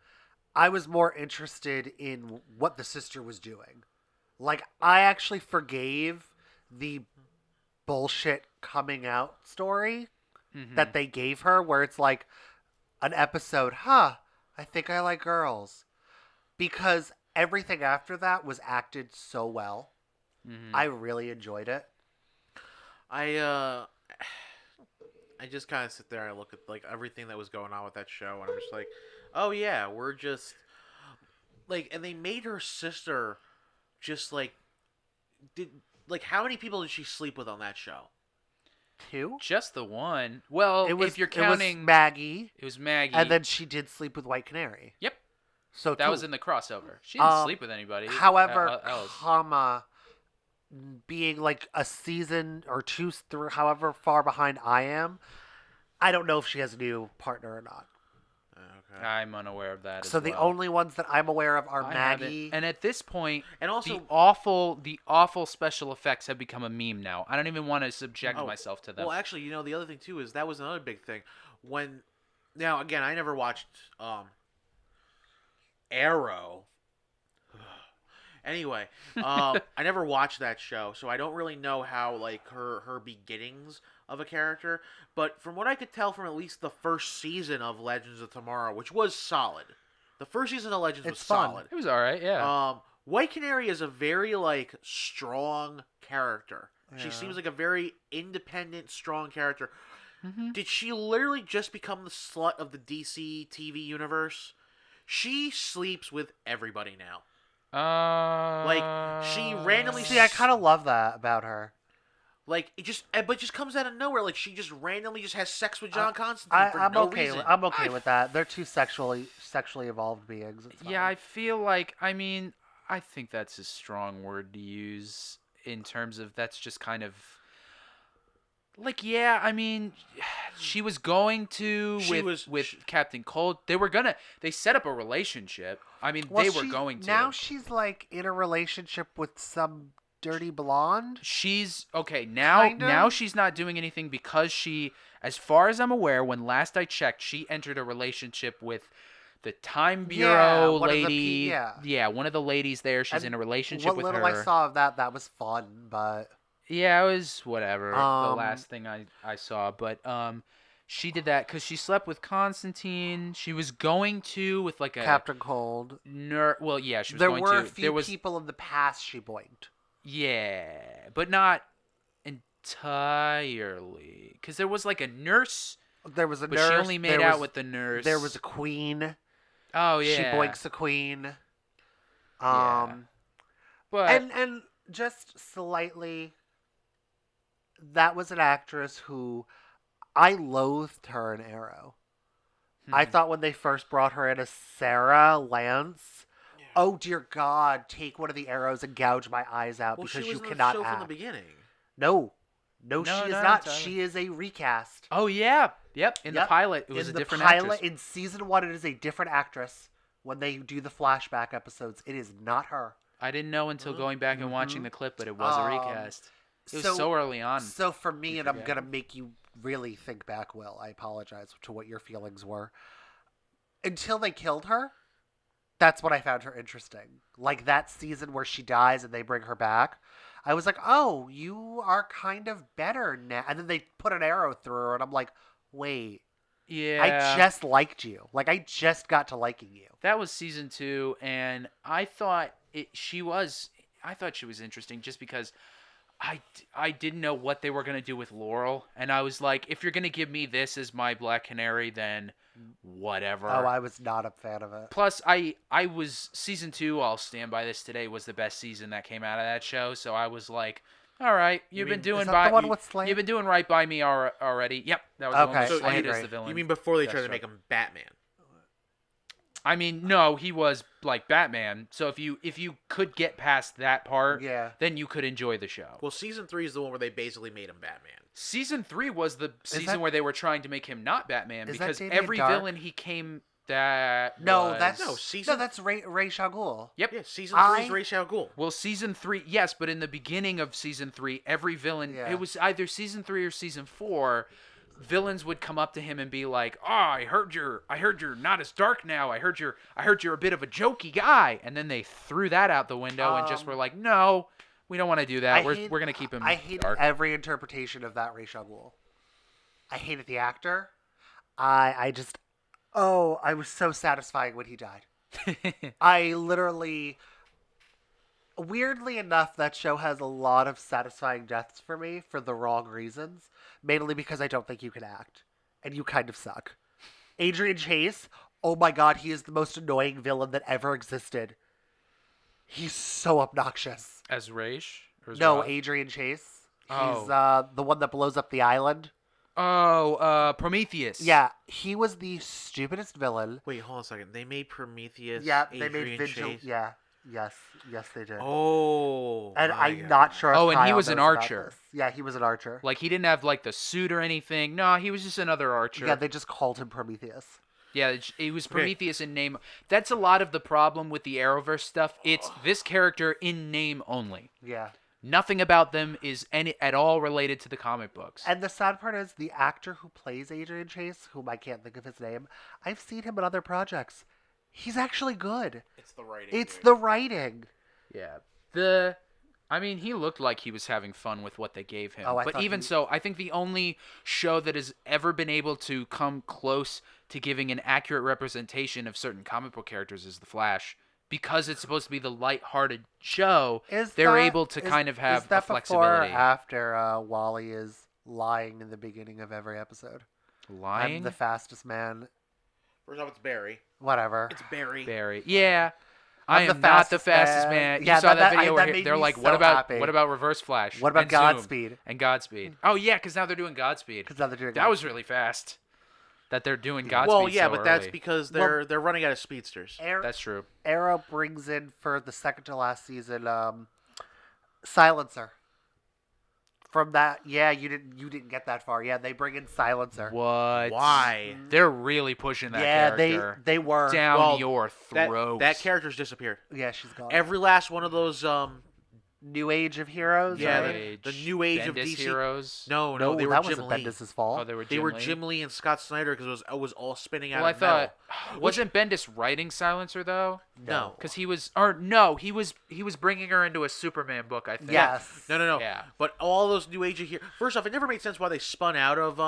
S2: I was more interested in what the sister was doing. Like, I actually forgave the bullshit coming out story that they gave her, where it's like an episode, I think I like girls. Because everything after that was acted so well. I really enjoyed it.
S1: I just kind of sit there and I look at like everything that was going on with that show, and I'm just like, oh yeah, we're just like, and they made her sister just like how many people did she sleep with on that show?
S2: 2?
S3: Just the one. Well, if you're counting
S2: it was Maggie,
S3: it was Maggie,
S2: and then she did sleep with White Canary.
S3: Yep.
S2: So
S3: that
S2: 2.
S3: was in the crossover. She didn't sleep with anybody.
S2: However,
S3: else.
S2: Being like a season or 2 through, however far behind I am, I don't know if she has a new partner or not.
S1: Okay.
S3: I'm unaware of that.
S2: So the only ones that I'm aware of are Maggie.
S3: And at this point,
S1: and also
S3: the awful special effects have become a meme now. I don't even want to subject myself to them.
S1: Well, actually, the other thing too is that was another big thing. Now again, I never watched Arrow. Anyway, I never watched that show, so I don't really know how like her beginnings of a character. But from what I could tell from at least the first season of Legends of Tomorrow, which was solid, the first season of Legends was
S2: fun.
S1: solid.
S3: It was all right, yeah.
S1: White Canary is a very like strong character. Yeah. She seems like a very independent, strong character. Did she literally just become the slut of the DC TV universe? She sleeps with everybody now. Like she randomly.
S2: See, I kind of love that about her.
S1: Like it just comes out of nowhere. Like she just randomly just has sex with John Constantine for no reason.
S2: I'm okay with that. They're two sexually evolved beings.
S3: Yeah, I feel like I think that's a strong word to use in terms of that's just kind of. Like, yeah, she was going to with Captain Cold. They set up a relationship. They were going to.
S2: Now she's like in a relationship with some dirty blonde.
S3: She's okay now. Kind of? Now she's not doing anything because she, as far as I'm aware, when last I checked, she entered a relationship with the Time Bureau lady. One of the ladies there. She's in a relationship with her.
S2: What little I saw of that was fun, but.
S3: Yeah, it was whatever. The last thing I saw, but she did that because she slept with Constantine. She was going to with like a
S2: Captain Cold.
S3: Well, yeah, she was
S2: there
S3: going
S2: were
S3: to.
S2: A few people in the past she boinked.
S3: Yeah, but not entirely, because there was like a nurse.
S2: There was a
S3: but
S2: nurse.
S3: She only made out with the nurse.
S2: There was a queen.
S3: Oh yeah,
S2: she boinks a queen.
S3: But
S2: and just slightly. That was an actress who I loathed her in Arrow. I thought when they first brought her in as Sarah Lance, oh dear God, take one of the arrows and gouge my eyes out because you cannot act.
S1: From the beginning.
S2: No, she is not. She is a recast.
S3: Oh yeah, yep. In the pilot, it was a different actress.
S2: In season 1, it is a different actress. When they do the flashback episodes, it is not her.
S3: I didn't know until going back and watching the clip, but it was a recast. It was so early on.
S2: So for me, and I'm going to make you really think back, Will, I apologize to what your feelings were. Until they killed her, that's when I found her interesting. Like that season where she dies and they bring her back. I was like, oh, you are kind of better now. And then they put an arrow through her and I'm like, wait.
S3: Yeah.
S2: I just liked you. Like I just got to liking you.
S3: That was season 2 and I thought she was interesting just because I didn't know what they were going to do with Laurel, and I was like, if you're going to give me this as my Black Canary, then whatever.
S2: Oh, I was not a fan of it.
S3: Plus, I was season 2. I'll stand by this today. Was the best season that came out of that show. So I was like, all right, you've been doing you've been doing right by me already. Yep, that was the one with Slade as the villain.
S1: You mean before they tried to make him Batman?
S3: I mean, no, he was like Batman. So if you could get past that part, then you could enjoy the show.
S1: Well, season 3 is the one where they basically made him Batman.
S3: Season 3 was the season where they were trying to make him not Batman because every villain he came that's
S2: Ra's al Ghul.
S3: Yep.
S1: Yeah, season 3 is Ra's al Ghul.
S3: Well, season 3, yes, but in the beginning of season 3, every villain, it was either season 3 or season 4. Villains would come up to him and be like, "Oh, I heard you're not as dark now. I heard you're a bit of a jokey guy." And then they threw that out the window and just were like, "No, we don't want to do that. We're going to keep him
S2: I hated
S3: dark."
S2: every interpretation of that Ra's al Ghul. I hated the actor. I was so satisfying when he died. I literally, weirdly enough, that show has a lot of satisfying deaths for me for the wrong reasons. Mainly because I don't think you can act. And you kind of suck. Adrian Chase, oh my god, he is the most annoying villain that ever existed. He's so obnoxious.
S3: As Raish?
S2: No, Adrian Chase. He's the one that blows up the island.
S3: Oh, Prometheus.
S2: Yeah, he was the stupidest villain.
S1: Wait, hold on a second. They made Prometheus.
S2: Yeah,
S1: Adrian
S2: they made Vigil.
S1: Chase?
S2: Yeah, yes, they did.
S1: Oh,
S2: and I'm not sure.
S3: Oh, and he
S2: Kyle
S3: was an
S2: knows about
S3: archer.
S2: this. Yeah, he was an archer.
S3: Like he didn't have like the suit or anything. No, he was just another archer.
S2: Yeah, they just called him Prometheus.
S3: Yeah, it was Prometheus in name. That's a lot of the problem with the Arrowverse stuff. It's this character in name only.
S2: Yeah.
S3: Nothing about them is at all related to the comic books.
S2: And the sad part is the actor who plays Adrian Chase, whom I can't think of his name, I've seen him in other projects. He's actually good.
S1: It's the writing.
S2: It's the writing.
S3: Yeah. I mean, he looked like he was having fun with what they gave him. But even so, I think the only show that has ever been able to come close to giving an accurate representation of certain comic book characters is The Flash. Because it's supposed to be the light-hearted show, they're able to kind of have a flexibility.
S2: Before or after Wally is lying in the beginning of every episode?
S3: Lying?
S2: I'm the fastest man.
S1: First off, it's Barry.
S2: Whatever.
S1: It's Barry.
S3: Yeah. I am not the fastest man. You saw that video where they're like, what about Reverse Flash?
S2: What about Godspeed?
S3: And Godspeed. Oh, yeah, because now they're doing Godspeed. That was really fast. That they're doing Godspeed.
S1: Well, yeah,
S3: so
S1: but
S3: early.
S1: That's because they're running out of speedsters.
S3: That's true.
S2: Arrow brings in for the second to last season, Silencer. From that, yeah, you didn't get that far. Yeah, they bring in Silencer.
S3: What?
S1: Why?
S3: They're really pushing that character.
S2: They were
S3: down your throat.
S1: That character's disappeared.
S2: Yeah, she's gone.
S1: Every last one of those
S2: New Age of Heroes.
S1: Yeah,
S2: right?
S1: the New Age
S3: Bendis
S1: of DC
S3: heroes.
S1: No, they were
S2: that
S1: Jim
S2: wasn't
S1: Lee.
S2: Bendis' fault.
S3: Oh, they were
S1: Jim Lee and Scott Snyder because it was all spinning out
S3: well,
S1: of metal.
S3: Wasn't Bendis writing Silencer though?
S1: No,
S3: because he was bringing her into a Superman book. I think.
S2: Yes.
S1: No.
S3: Yeah.
S1: But all those New Age of Heroes. First off, it never made sense why they spun out of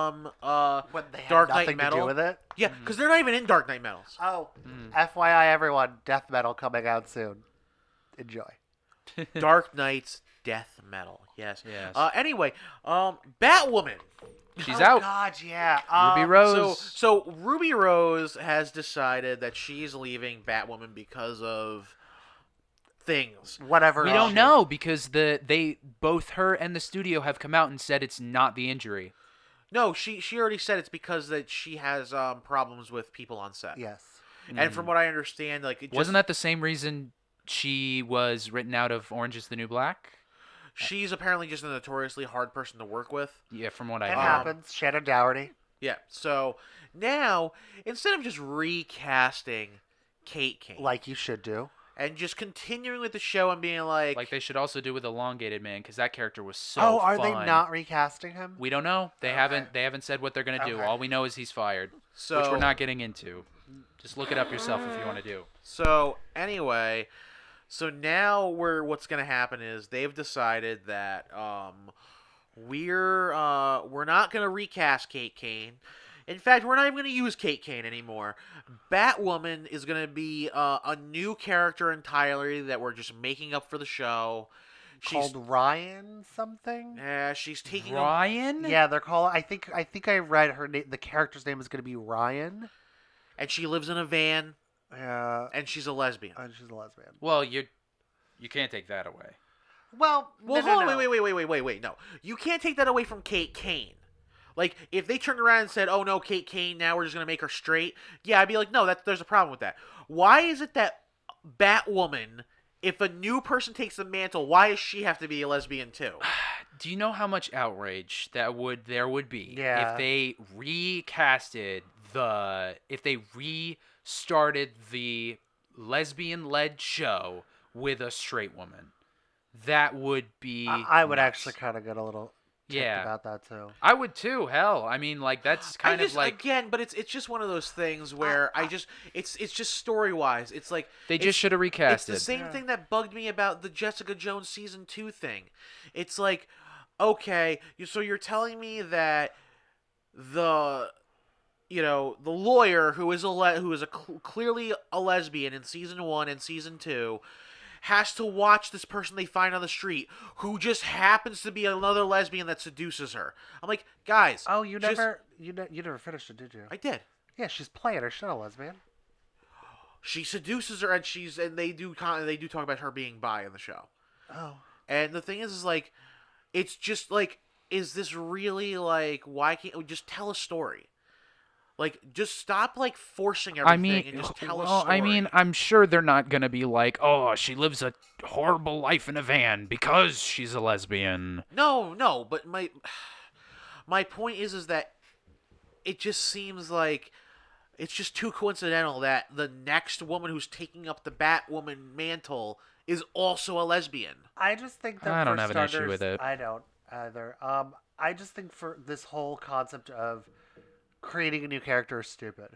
S2: when they had
S1: Dark
S2: nothing
S1: Knight Metal.
S2: to do with it.
S1: Yeah, because they're not even in Dark Knight Metals.
S2: Oh, FYI, everyone, Death Metal coming out soon. Enjoy.
S1: Dark Knight's Death Metal. Yes. Anyway, Batwoman.
S3: She's out.
S2: God, yeah.
S3: Ruby Rose.
S1: So Ruby Rose has decided that she's leaving Batwoman because of things.
S2: Whatever.
S3: We don't know because both her and the studio have come out and said it's not the injury.
S1: No, she already said it's because that she has problems with people on set.
S2: Yes.
S1: And from what I understand,
S3: wasn't that the same reason she was written out of Orange is the New Black?
S1: She's apparently just a notoriously hard person to work with.
S3: Yeah, from what I
S2: It
S3: heard.
S2: happens. Shannon Doherty.
S1: Yeah, so now, instead of just recasting Kate Kane.
S2: Like you should do.
S1: And just continuing with the show and being like...
S3: Like they should also do with Elongated Man, because that character was so
S2: Oh, are
S3: fun.
S2: they not recasting him?
S3: We don't know. They haven't said what they're going to do. All we know is he's fired, which we're not getting into. Just look it up yourself if you want to do.
S1: So, anyway... So now what's going to happen is they've decided that we're not going to recast Kate Kane. In fact, we're not even going to use Kate Kane anymore. Batwoman is going to be a new character entirely that we're just making up for the show.
S2: called Ryan something.
S1: Yeah, she's taking
S3: Ryan?
S2: Yeah, they're called. I think I read her name. The character's name is going to be Ryan.
S1: and she lives in a van,
S2: Yeah,
S1: and she's a lesbian.
S2: and she's a lesbian.
S3: Well, you can't take that away.
S2: Well,
S1: Well,
S2: no,
S1: hold on,
S2: no, no.
S1: wait. No, you can't take that away from Kate Kane. Like, if they turned around and said, "Oh no, Kate Kane, now we're just gonna make her straight," yeah, I'd be like, "No, there's a problem with that." Why is it that Batwoman, if a new person takes the mantle, why does she have to be a lesbian too?
S3: Do you know how much outrage there would be
S2: Yeah.
S3: if they if they restarted the lesbian-led show with a straight woman? That would be
S2: I would
S3: nuts.
S2: actually kind of get a little ticked
S3: Yeah.
S2: about that too.
S3: I would too. Hell, I mean, like that's kind of like
S1: again, but it's just one of those things where it's just story wise. It's like
S3: they just should have
S1: It's
S3: recast
S1: the
S3: it.
S1: same thing that bugged me about the Jessica Jones season 2 thing. It's like, okay, so you're telling me that the the lawyer who is clearly a lesbian in season 1 and season 2 has to watch this person they find on the street who just happens to be another lesbian that seduces her. I'm like, guys.
S2: Oh, you never finished it, did you?
S1: I did.
S2: Yeah, she's playing her. She's not a lesbian.
S1: She seduces her, and they do talk about her being bi in the show.
S2: Oh.
S1: And the thing is like, it's just like, is this really like, why can't we just tell a story? Like, just stop like forcing everything and just tell a story.
S3: I mean, I'm sure they're not gonna be like, oh, she lives a horrible life in a van because she's a lesbian.
S1: No, but my point is that it just seems like it's just too coincidental that the next woman who's taking up the Batwoman mantle is also a lesbian.
S2: I just think that
S3: I don't
S2: for
S3: have
S2: starters,
S3: an issue with it.
S2: I don't either. I just think for this whole concept of creating a new character is stupid.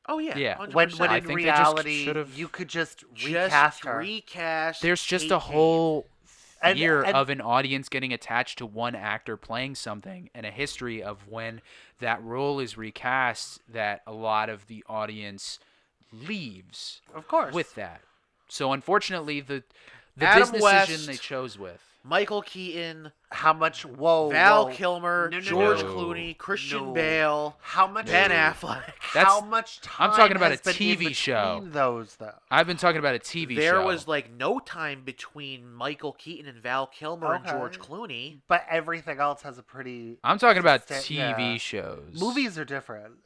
S1: Oh yeah,
S3: Yeah.
S1: 100%.
S2: When
S3: I
S2: in
S3: think they just
S2: reality,
S3: should've-
S2: you could just recast her.
S1: Recast.
S3: There's just
S1: Kate
S3: a whole
S2: And-
S3: fear
S2: and-
S3: of an audience getting attached to one actor playing something, and a history of when that role is recast that a lot of the audience leaves
S2: Of course.
S3: with that. So unfortunately, the
S1: Adam
S3: business
S1: West.
S3: decision they chose with.
S1: Michael Keaton,
S2: How much? Whoa.
S1: Val
S2: whoa.
S1: Kilmer,
S2: No, no,
S1: George
S3: no.
S1: Clooney, Christian
S2: No.
S1: Bale,
S2: How much?
S1: Ben
S3: No.
S1: Affleck.
S2: How much time?
S3: I'm talking about
S2: has
S3: a
S2: been in
S3: TV show.
S2: between those though.
S3: I've been talking about a TV
S1: There
S3: show.
S1: was like no time between Michael Keaton and Val Kilmer and
S2: Okay.
S1: George Clooney.
S2: But everything else has a pretty.
S3: I'm talking about
S2: Yeah.
S3: TV shows.
S2: Movies are different.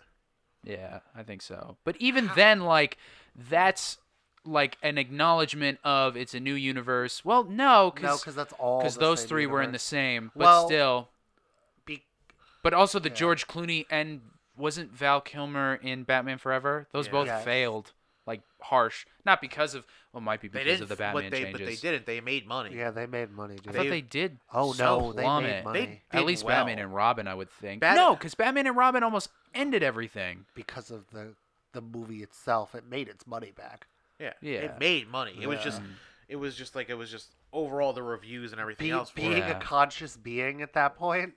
S3: Yeah, I think so. But even then, like, that's like an acknowledgement of it's a new universe. Well, no,
S2: No,
S3: because
S2: because that's all. the
S3: those
S2: same
S3: three were in the
S2: universe.
S3: same. But
S2: Well,
S3: still.
S2: Be-
S3: But also the
S2: yeah.
S3: George Clooney and wasn't Val Kilmer in Batman Forever? Those both
S2: Yes.
S3: failed, like harsh. Not because of, well, might be
S1: They
S3: because
S1: didn't,
S3: of the Batman changes.
S1: but they didn't. They made money.
S2: Yeah, they made money, dude.
S3: I thought they did.
S2: Oh
S3: so
S2: no, they
S3: plummet.
S2: made money
S1: They
S3: At least
S1: well.
S3: Batman and Robin, I would think.
S1: Bat-
S3: No, because Batman and Robin almost ended everything.
S2: because of the movie itself. It made its money back.
S1: Yeah,
S3: Yeah.
S1: it made money. It was
S2: Yeah.
S1: just, it was just overall the reviews and everything else.
S2: Being
S3: Yeah.
S2: a conscious being at that point,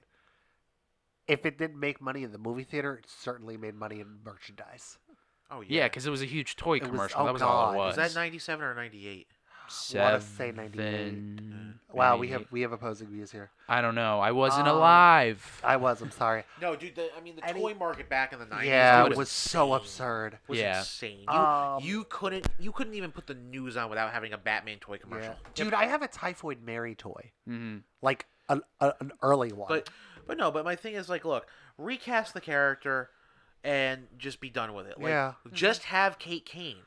S2: if it didn't make money in the movie theater, it certainly made money in merchandise.
S1: Oh
S3: Yeah, because it was a huge toy
S2: was-
S3: commercial.
S2: oh,
S3: that was all
S2: God.
S3: it was.
S1: Was that 97 or 98?
S2: I wanna say 98. Wow, we
S3: 98.
S2: have opposing views here.
S3: I don't know. I wasn't
S2: Um,
S3: alive.
S2: I was. I'm sorry.
S1: No, dude. I mean, the
S2: Any-
S1: toy market back in the 90s.
S2: Yeah,
S1: dude,
S2: it was so
S1: insane.
S2: absurd.
S1: Was
S3: Yeah.
S1: insane.
S2: Um,
S1: You couldn't even put the news on without having a Batman toy commercial.
S2: Yeah. Dude, I have a Typhoid Mary toy,
S3: hmm
S2: like an early one.
S1: But my thing is like, look, recast the character and just be done with it. Like,
S2: Yeah.
S1: just have Kate Kane.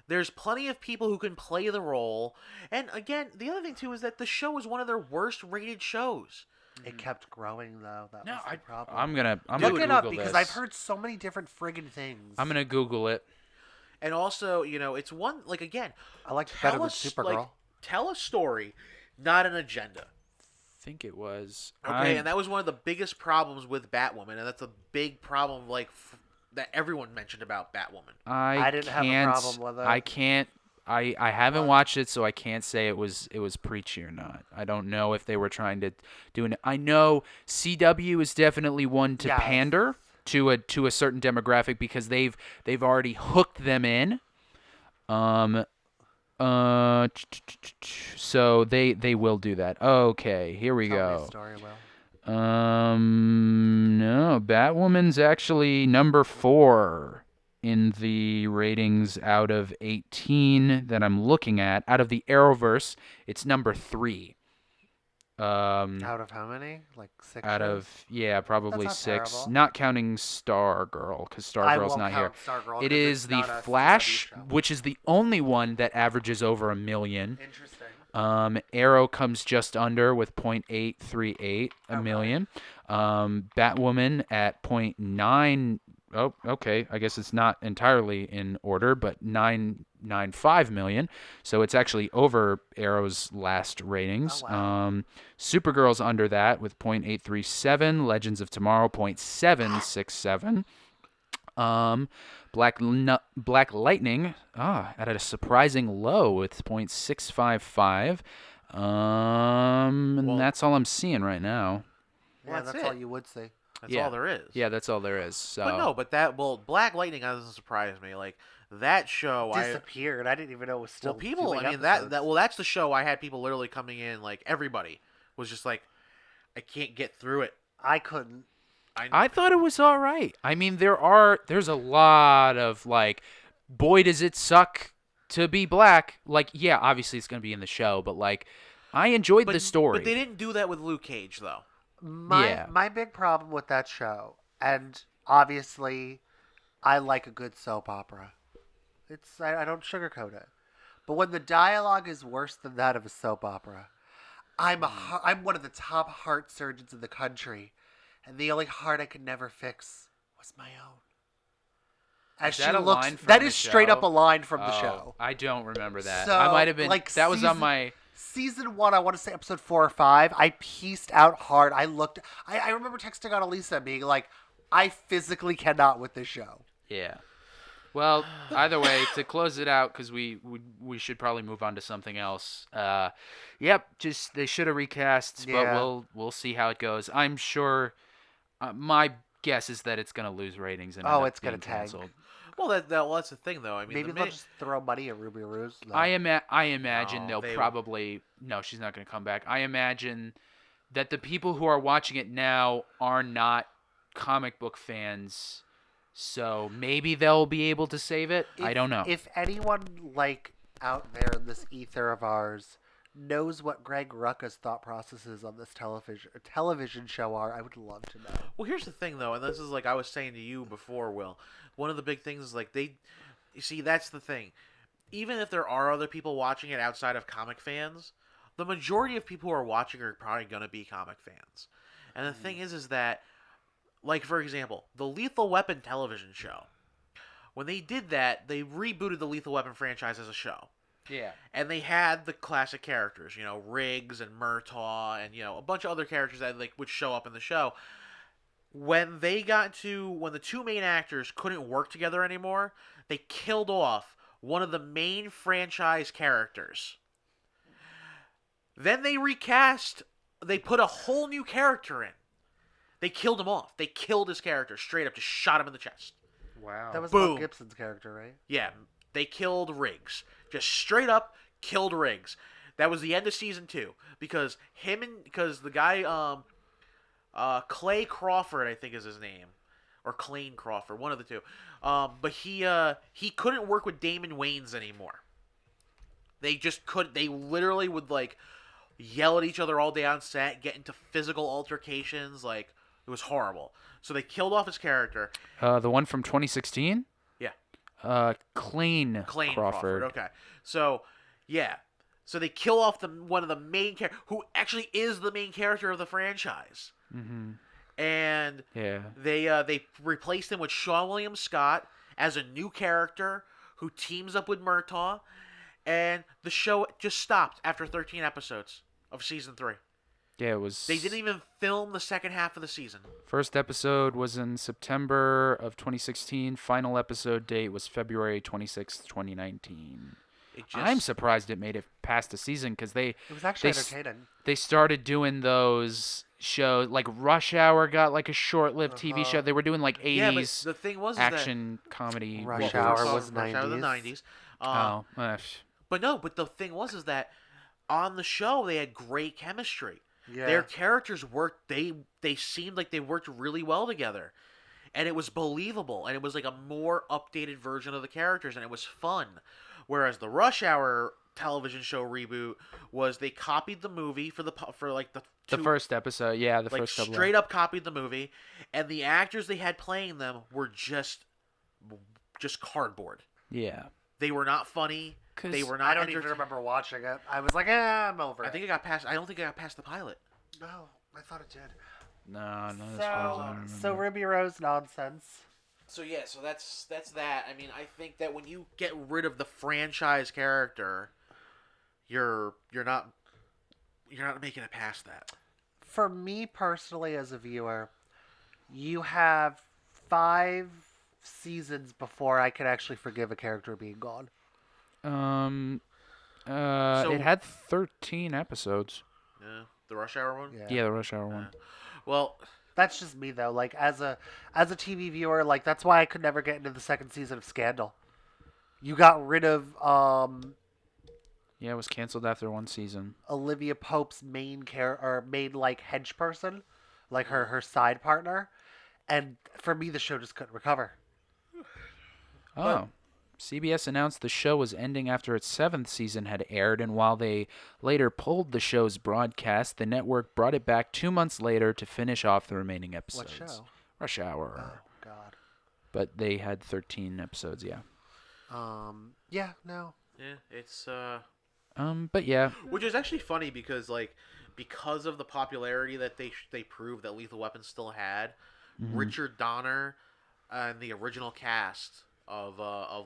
S1: There's plenty of people who can play the role. And again, the other thing too is that the show was one of their worst rated shows.
S2: It kept growing though. That
S3: No,
S2: was the problem.
S3: I'm gonna
S2: Look
S3: Google
S2: it up because
S3: this.
S2: I've heard so many different friggin' things.
S3: I'm gonna Google it.
S1: And also, it's one like again,
S2: I like it better
S1: tell
S2: than
S1: us
S2: Supergirl.
S1: like tell a story, not an agenda.
S3: Think it was.
S1: Okay, and that was one of the biggest problems with Batwoman, and that's a big problem like that everyone mentioned about Batwoman.
S2: I didn't have a
S3: can't-
S2: problem with it.
S3: I can't. I haven't watched it, so I can't say it was preachy or not. I don't know if they were trying to do an. I know CW is definitely one to
S2: Yes.
S3: pander to a certain demographic because they've already hooked them in. So they will do that. Okay, here we
S2: Tell me a
S3: go.
S2: story, Will.
S3: No, Batwoman's actually number 4 in the ratings out of 18 that I'm looking at. Out of the Arrowverse, it's number 3.
S2: Out of how many? Like 6
S3: Out
S2: shows?
S3: of probably
S2: That's not
S3: 6,
S2: terrible.
S3: not counting Stargirl, because
S2: I
S3: Stargirl's
S2: won't
S3: not here.
S2: count Stargirl
S3: It
S2: 'cause
S3: is
S2: it's
S3: the
S2: not a
S3: Flash,
S2: CW show.
S3: which is the only one that averages over 1 million.
S2: Interesting.
S3: Arrow comes just under with 0.838 million. Batwoman at 0.9. Oh, okay. I guess it's not entirely in order, but 995 million. So it's actually over Arrow's last ratings.
S2: Oh, wow.
S3: Supergirl's under that with 0.837. Legends of Tomorrow 0.767. Black Lightning at a surprising low with 0.655. And that's all I'm seeing right now.
S2: Yeah,
S1: Well,
S2: that's all you would see.
S1: That's all there is.
S3: Yeah, that's all there is. So.
S1: But Black Lightning doesn't surprise me. Like that show,
S2: Disappeared. I didn't even know it was still.
S1: Well, people.
S2: doing
S1: I mean
S2: episodes.
S1: that's the show. I had people literally coming in. Like everybody was just like, I can't get through it.
S2: I couldn't.
S3: I thought it was all right. I mean, there's a lot of like, boy, does it suck to be black. Like, yeah, obviously it's gonna be in the show, but like, I enjoyed the story.
S1: But they didn't do that with Luke Cage, though.
S2: My big problem with that show, and obviously, I like a good soap opera. I don't sugarcoat it, but when the dialogue is worse than that of a soap opera, I'm one of the top heart surgeons in the country, and the only heart I could never fix was my own. As
S3: Is that a line from
S2: that
S3: the
S2: is straight up
S3: show?
S2: a line from the show.
S3: I don't remember that.
S2: So,
S3: I might have been.
S2: like,
S3: That was on my.
S2: Season 1, I want to say episode 4 or 5, I pieced out hard. I remember texting on Elisa being like, I physically cannot with this show.
S3: Yeah. Well, either way, to close it out, because we should probably move on to something else. Yep, just they should have recast, but we'll see how it goes. I'm sure. My guess is that it's gonna lose ratings and
S2: it's gonna tank.
S3: canceled.
S1: Well, that's the thing, though. I mean,
S2: maybe they'll just throw money at Ruby Rose. No.
S3: I imagine they'll probably. No, she's not gonna come back. I imagine that the people who are watching it now are not comic book fans. So maybe they'll be able to save it. I don't know.
S2: If anyone out there in this ether of ours knows what Greg Rucka's thought processes on this television show are, I would love to know.
S1: Well, here's the thing, though, and this is like I was saying to you before, Will. One of the big things is like you see, that's the thing. Even if there are other people watching it outside of comic fans, the majority of people who are watching are probably going to be comic fans. And the thing is that, like, for example, the Lethal Weapon television show, when they did that, they rebooted the Lethal Weapon franchise as a show.
S3: Yeah.
S1: And they had the classic characters, Riggs and Murtaugh and, a bunch of other characters that would show up in the show. When the two main actors couldn't work together anymore, they killed off one of the main franchise characters. Then they recast, they put a whole new character in. They killed him off. They killed his character straight up, just shot him in the chest.
S3: Wow.
S2: That was
S1: Boom.
S2: Mel Gibson's character, right?
S1: Yeah, they killed Riggs. Just straight up killed Riggs. That was the end of season 2 because the guy Clay Crawford, I think is his name, or Clayne Crawford, one of the two. But he couldn't work with Damon Wayans anymore. They just couldn't. They literally would yell at each other all day on set, get into physical altercations. Like, it was horrible. So they killed off his character.
S3: The one from 2016?
S1: Yeah.
S3: Clayne Crawford.
S1: Okay. So, yeah. So they kill off one of the main characters, who actually is the main character of the franchise.
S3: Mm-hmm.
S1: And
S3: yeah,
S1: they replaced him with Sean William Scott as a new character who teams up with Murtaugh. And the show just stopped after 13 episodes of season 3.
S3: Yeah, it was.
S1: They didn't even film the second half of the season.
S3: First episode was in September of 2016. Final episode date was February 26th, 2019. I'm surprised it made it past the season because it
S2: was actually entertaining.
S3: They started doing those shows like Rush Hour got a short-lived TV show. They were doing 80s.
S1: Yeah, but the thing was
S3: action comedy.
S2: Rush Hour was 90s.
S1: Rush Hour the 90s. But no, but the thing was is that on the show they had great chemistry.
S2: Yeah.
S1: Their characters worked. They seemed like they worked really well together, and it was believable. And it was like a more updated version of the characters, and it was fun. Whereas the Rush Hour television show reboot was they copied the movie for like the
S3: first episode. Yeah, the
S1: like
S3: first couple.
S1: straight up copied the movie, and the actors they had playing them were just cardboard.
S3: Yeah.
S1: They were not funny. They were not.
S2: I don't even remember watching it. I was like, I'm over it.
S1: I think it got past. I don't think it got past the pilot.
S2: No, I thought it did.
S3: No, as far as I remember.
S2: So Ruby Rose nonsense.
S1: So yeah, so that's that. I mean, I think that when you get rid of the franchise character, you're not making it past that.
S2: For me personally, as a viewer, you have 5 seasons before I can actually forgive a character being gone.
S3: It had 13 episodes.
S1: Yeah, the Rush Hour one.
S3: Yeah, the Rush Hour one.
S1: Well,
S2: that's just me though. Like as a TV viewer, like that's why I could never get into the second season of Scandal. You got rid of
S3: Yeah, it was canceled after 1 season.
S2: Olivia Pope's main like hedge person, like her side partner, and for me the show just couldn't recover.
S3: Oh. CBS announced the show was ending after its 7th season had aired, and while they later pulled the show's broadcast, the network brought it back 2 months later to finish off the remaining episodes.
S2: What show?
S3: Rush Hour.
S2: Oh God.
S3: But they had 13 episodes, yeah.
S2: Yeah, no.
S1: yeah, it's
S3: But yeah.
S1: which is actually funny because of the popularity that they proved that Lethal Weapon still had, Richard Donner and the original cast of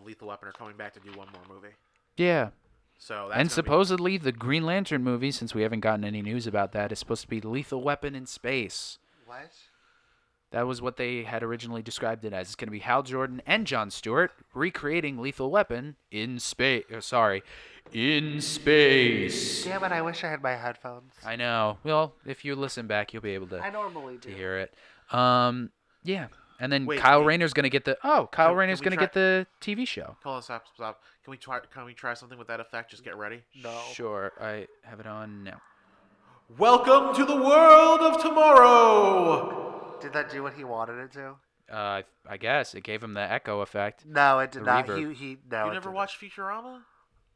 S1: Lethal Weapon are coming back to do one more movie.
S3: Yeah.
S1: So that's
S3: And supposedly the Green Lantern movie, since we haven't gotten any news about that, is supposed to be Lethal Weapon in space.
S2: What?
S3: That was what they had originally described it as. It's going to be Hal Jordan and Jon Stewart recreating Lethal Weapon in space. In space.
S2: Damn it! I wish I had my headphones.
S3: I know. Well, if you listen back, you'll be able
S2: I
S3: to
S2: normally do.
S3: hear it. Yeah. And then
S1: Wait,
S3: Kyle
S1: wait.
S3: Rayner's going to get the get the TV show.
S1: Hold on, stop. Can we try something with that effect? Just get ready.
S2: No.
S3: Sure. I have it on now.
S1: Welcome to the world of tomorrow.
S2: Did that do what he wanted it to?
S3: I guess it gave him the echo effect.
S2: No, it did
S3: The
S2: not.
S3: reverb.
S2: He no.
S1: You
S2: it
S1: never
S2: didn't.
S1: watched Futurama?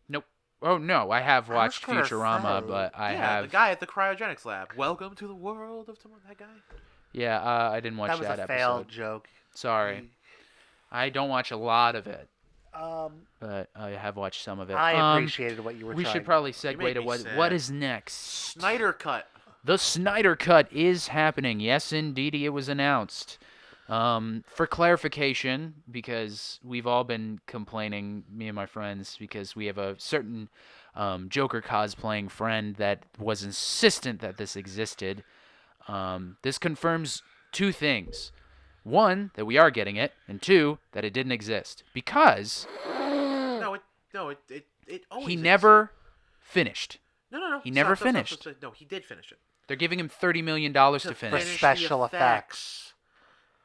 S3: Nope. Oh no, I have
S2: was
S3: watched
S2: gonna
S3: Futurama,
S2: say.
S3: but I
S1: Yeah,
S3: have.
S1: the guy at the cryogenics lab. Welcome to the world of tomorrow. That guy.
S3: Yeah, I didn't watch
S2: That was
S3: that
S2: a
S3: episode.
S2: failed joke.
S3: Sorry, I don't watch a lot of it,
S2: Um,
S3: but I have watched some of it.
S2: I appreciated what you were
S3: We
S2: trying.
S3: should probably
S1: made
S3: segue to
S1: me
S3: what
S1: sad.
S3: is next.
S1: Snyder Cut.
S3: The Snyder Cut is happening. Yes, indeed, it was announced. For clarification, because we've all been complaining, me and my friends, because we have a certain Joker cosplaying friend that was insistent that this existed. This confirms 2 things. 1, that we are getting it, and 2, that it didn't exist. Because
S1: No, it always
S3: he
S1: is.
S3: never finished.
S1: No.
S3: He never
S1: Stop.
S3: finished.
S1: No, he did finish it.
S3: They're giving him $30 million to finish.
S2: For special
S1: the
S2: effects.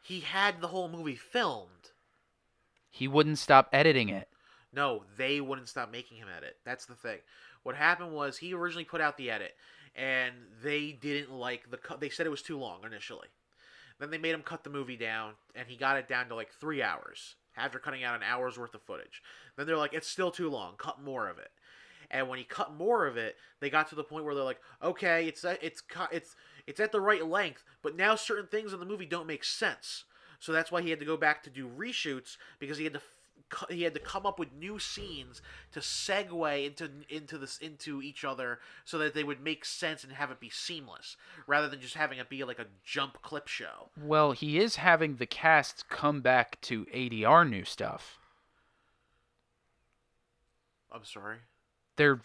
S1: He had the whole movie filmed.
S3: He wouldn't stop editing it.
S1: No, they wouldn't stop making him edit. That's the thing. What happened was he originally put out the edit, and they didn't like the cut. They said it was too long initially. Then they made him cut the movie down, and he got it down to like 3 hours after cutting out an hour's worth of footage. Then they're like, it's still too long. Cut more of it. And when he cut more of it, they got to the point where they're like, okay, it's at the right length, but now certain things in the movie don't make sense. So that's why he had to go back to do reshoots, because he had to come up with new scenes to segue into each other so that they would make sense and have it be seamless, rather than just having it be like a jump clip show.
S3: Well, he is having the cast come back to ADR new stuff.
S1: I'm sorry.
S3: They're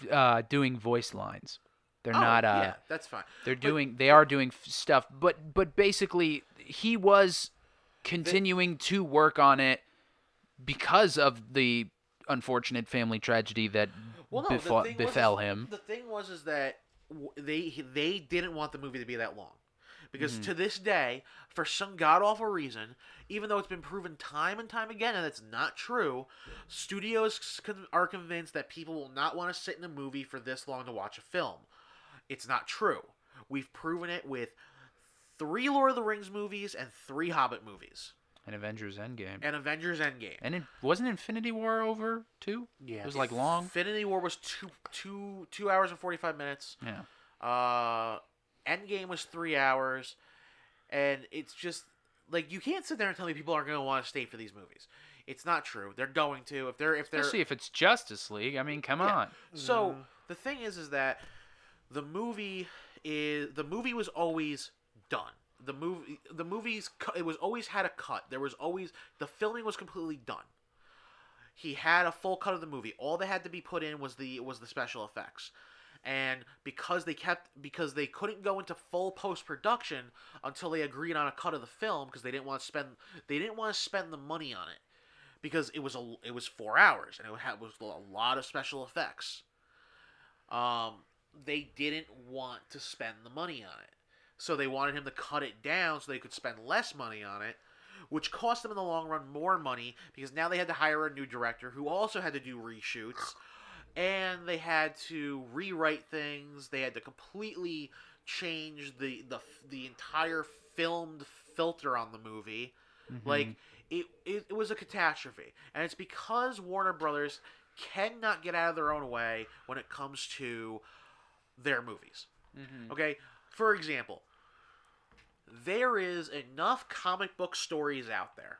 S3: doing voice lines. They're not.
S1: Yeah, that's fine.
S3: They are doing stuff, but basically he was continuing to work on it because of the unfortunate family tragedy that befell him.
S1: The thing was is that they didn't want the movie to be that long, Because to this day, for some god-awful reason, even though it's been proven time and time again, and it's not true, studios are convinced that people will not want to sit in a movie for this long to watch a film. It's not true. We've proven it with 3 Lord of the Rings movies and 3 Hobbit movies.
S3: And Avengers Endgame.
S1: And
S3: it wasn't Infinity War over too?
S2: Yeah.
S3: It was like long.
S1: Infinity War was 2 hours and 45 minutes.
S3: Yeah.
S1: Endgame was 3 hours, and it's just like you can't sit there and tell me people aren't going to want to stay for these movies. It's not true. They're going to if they're
S3: especially if it's Justice League. I mean, come on.
S1: So the thing is that the movie was always done. The movies it was always had a cut. There was always the filming was completely done. He had a full cut of the movie. All that had to be put in was the special effects. And because they couldn't go into full post-production until they agreed on a cut of the film because they didn't want to spend the money on it because it was 4 hours and it was a lot of special effects. They didn't want to spend the money on it. So they wanted him to cut it down so they could spend less money on it, which cost them in the long run more money because now they had to hire a new director who also had to do reshoots. And they had to rewrite things. They had to completely change the entire filmed filter on the movie. Like it was a catastrophe, and it's because Warner Brothers cannot get out of their own way when it comes to their movies. Okay, for example, there is enough comic book stories out there,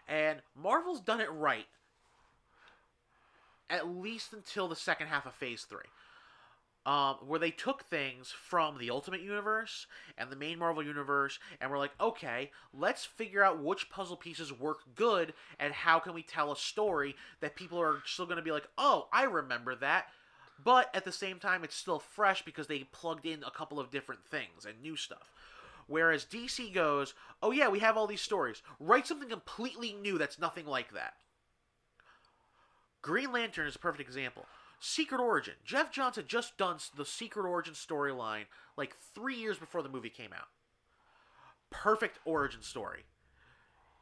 S1: and Marvel's done it right. At least until the second half of Phase 3. Where they took things from the Ultimate Universe and the main Marvel Universe and were like, okay, let's figure out which puzzle pieces work good and how can we tell a story that people are still going to be like, oh, I remember that. But at the same time, it's still fresh because they plugged in a couple of different things and new stuff. Whereas DC goes, oh yeah, we have all these stories. Write something completely new that's nothing like that. Green Lantern is a perfect example. Secret Origin. Jeff Johns had just done the Secret Origin storyline like 3 years before the movie came out. Perfect origin story.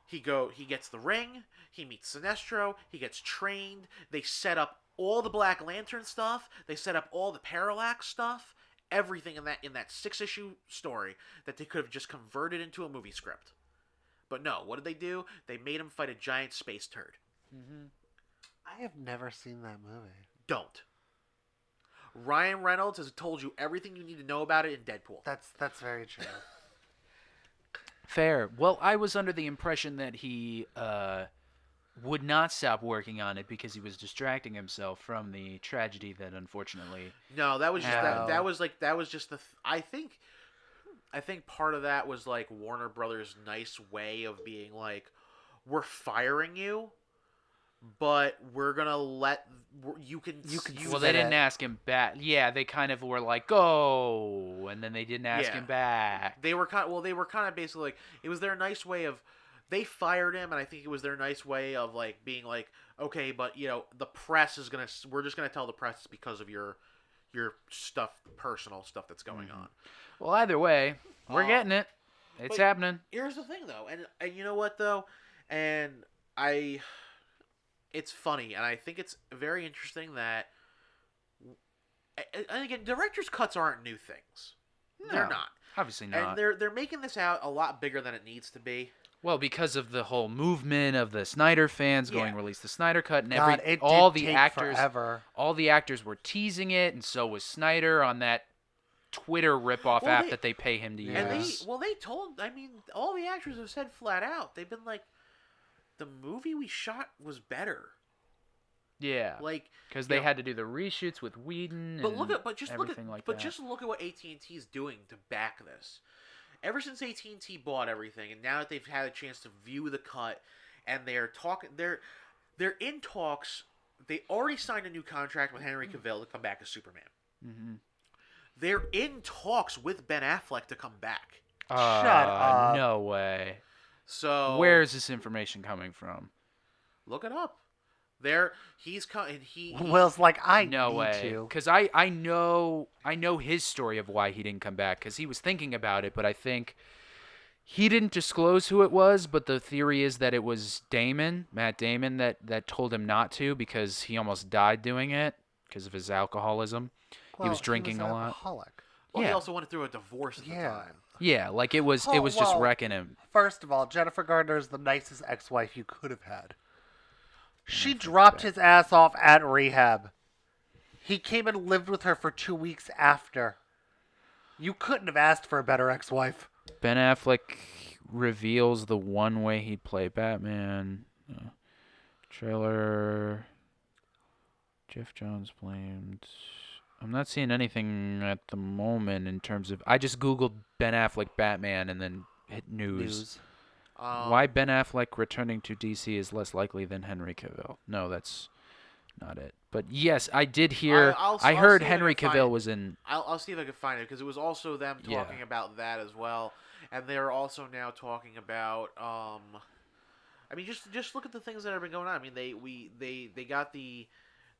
S1: He gets the ring, he meets Sinestro, he gets trained, they set up all the Black Lantern stuff, they set up all the Parallax stuff, everything in that 6-issue story that they could have just converted into a movie script. But no, what did they do? They made him fight a giant space turd.
S2: I have never seen that movie.
S1: Don't. Ryan Reynolds has told you everything you need to know about it in Deadpool.
S2: That's very true.
S3: Fair. Well, I was under the impression that he would not stop working on it because he was distracting himself from the tragedy that unfortunately.
S1: No, that was just that was just I think part of that was like Warner Brothers' nice way of being like, we're firing you. But we're gonna let you can.
S3: Well, they didn't ask him back. Yeah, they kind of were like, "Go," and then they didn't ask him back.
S1: They were kind of basically like it was their nice way of. They fired him, and I think it was their nice way of like being like, okay, but the press is gonna. We're just gonna tell the press it's because of your stuff, personal stuff that's going on.
S3: Well, either way, we're getting it. It's happening.
S1: Here's the thing, though, and you know what though, and it's funny, and I think it's very interesting that, and again, director's cuts aren't new things.
S3: No,
S1: they're not.
S3: Obviously not.
S1: And they're making this out a lot bigger than it needs to be.
S3: Well, because of the whole movement of the Snyder fans going release the Snyder cut, and
S2: all the actors
S3: were teasing it, and so was Snyder on that Twitter ripoff app that they pay him to use.
S1: And all the actors have said flat out, they've been like, the movie we shot was better.
S3: Yeah,
S1: like
S3: because they had to do the reshoots with Whedon. Just look
S1: at what AT&T is doing to back this. Ever since AT&T bought everything, and now that they've had a chance to view the cut, and they're in talks. They already signed a new contract with Henry Cavill to come back as Superman. Mm-hmm. They're in talks with Ben Affleck to come back.
S2: Shut up!
S3: No way.
S1: So
S3: where is this information coming from?
S1: Look it up. he
S2: Will's like, I
S3: No
S2: need
S3: way.
S2: to.
S3: Because I know his story of why he didn't come back. Because he was thinking about it, but I think he didn't disclose who it was. But the theory is that it was Matt Damon, that told him not to because he almost died doing it because of his alcoholism. He was
S2: Well, he
S3: drinking
S2: was
S3: a
S2: an
S3: lot.
S2: alcoholic.
S1: Well, he
S3: Yeah.
S1: also went through a divorce at the
S2: Yeah.
S1: time.
S3: Yeah, like it was
S2: Oh,
S3: just
S2: well,
S3: wrecking him.
S2: First of all, Jennifer Gardner is the nicest ex-wife you could have had. She
S3: Affleck
S2: dropped
S3: back.
S2: his ass off at rehab. He came and lived with her for 2 weeks after. You couldn't have asked for a better ex-wife.
S3: Ben Affleck reveals the one way he'd play Batman. Trailer. Jeff Johns blamed. I'm not seeing anything at the moment in terms of. I just googled Ben Affleck Batman and then hit news. Why Ben Affleck returning to DC is less likely than Henry Cavill. No, that's not it. But yes, I did hear.
S1: I'll
S3: I heard
S1: see if I
S3: Henry
S1: can
S3: Cavill
S1: find-
S3: was in.
S1: I'll see if I can find it because it was also them
S3: Yeah.
S1: talking about that as well, and they're also now talking about. I mean, just look at the things that have been going on. I mean, they got the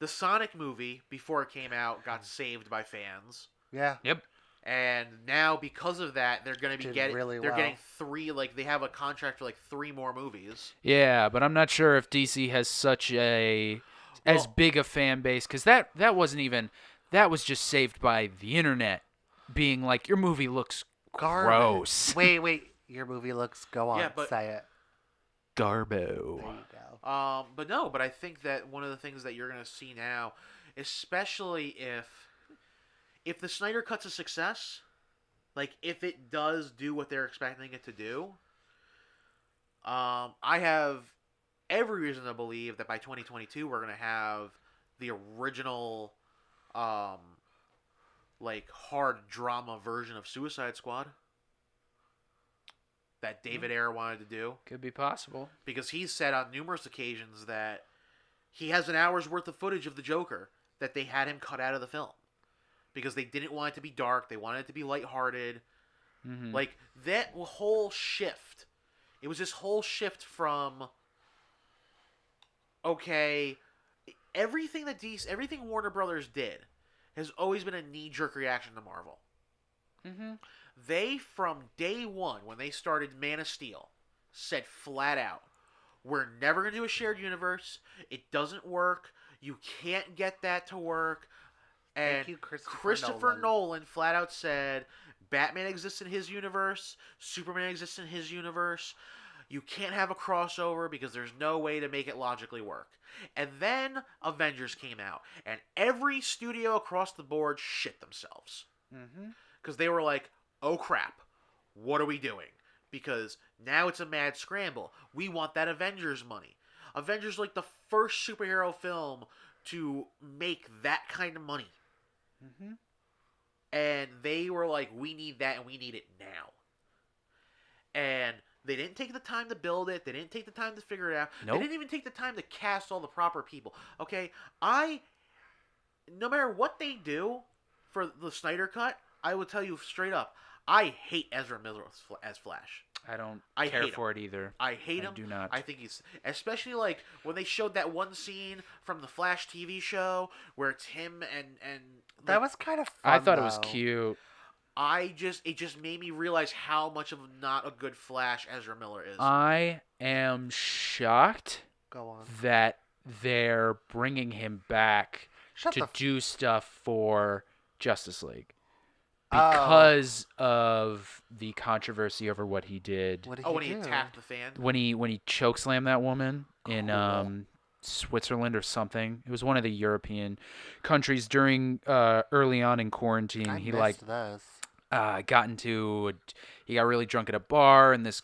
S1: Sonic movie before it came out got saved by fans.
S2: Yeah.
S3: Yep.
S1: And now, because of that, they're going to be
S2: Did
S1: getting
S2: really
S1: they're
S2: well.
S1: getting 3. Like they have a contract for like 3 more movies.
S3: Yeah, but I'm not sure if DC has such as big a fan base because that wasn't even that was just saved by the internet being like your movie looks gross.
S2: Wait. Your movie looks. Go on.
S1: Yeah, but-
S2: say it.
S3: Garbo.
S2: There you go.
S1: But I think that one of the things that you're going to see now, especially if the Snyder Cut's a success, like if it does do what they're expecting it to do, I have every reason to believe that by 2022 we're going to have the original, like hard drama version of Suicide Squad that David Ayer wanted to do.
S3: Could be possible.
S1: Because he's said on numerous occasions that he has an hour's worth of footage of the Joker that they had him cut out of the film. Because they didn't want it to be dark. They wanted it to be lighthearted.
S3: Mm-hmm.
S1: Like, that whole shift. It was this whole shift from, okay, everything Warner Brothers did has always been a knee-jerk reaction to Marvel.
S3: Mm-hmm.
S1: They, from day one, when they started Man of Steel, said flat out, we're never going to do a shared universe. It doesn't work. You can't get that to work. And
S2: Thank you,
S1: Christopher Nolan flat out said, Batman exists in his universe. Superman exists in his universe. You can't have a crossover because there's no way to make it logically work. And then Avengers came out. And every studio across the board shit themselves. Because they were like, oh crap, what are we doing? Because now it's a mad scramble. We want that Avengers money. Avengers like the first superhero film to make that kind of money. And they were like, we need that and we need it now. And they didn't take the time to build it. They didn't take the time to figure it out.
S3: Nope.
S1: They didn't even take the time to cast all the proper people. Okay, no matter what they do for the Snyder Cut, I will tell you straight up, I hate Ezra Miller as Flash.
S3: I don't
S1: I
S3: care
S1: hate
S3: for it either.
S1: I hate him.
S3: I do not.
S1: I think he's, especially like when they showed that one scene from the Flash TV show where it's him and
S2: That was kind of fun,
S3: I thought it was
S2: though.
S3: cute.
S1: it just made me realize how much of not a good Flash Ezra Miller is.
S3: I am shocked
S2: Go on.
S3: that they're bringing him back
S2: Shut
S3: to
S2: the
S3: do stuff for Justice League
S2: Oh.
S3: because of the controversy over what he did
S2: What did
S1: when he
S2: do?
S1: attacked the fan.
S3: when he chokeslammed that woman in
S2: Cool.
S3: Switzerland or something. It was one of the European countries during early on in quarantine.
S2: I
S3: He
S2: missed this.
S3: he got really drunk at a bar, and these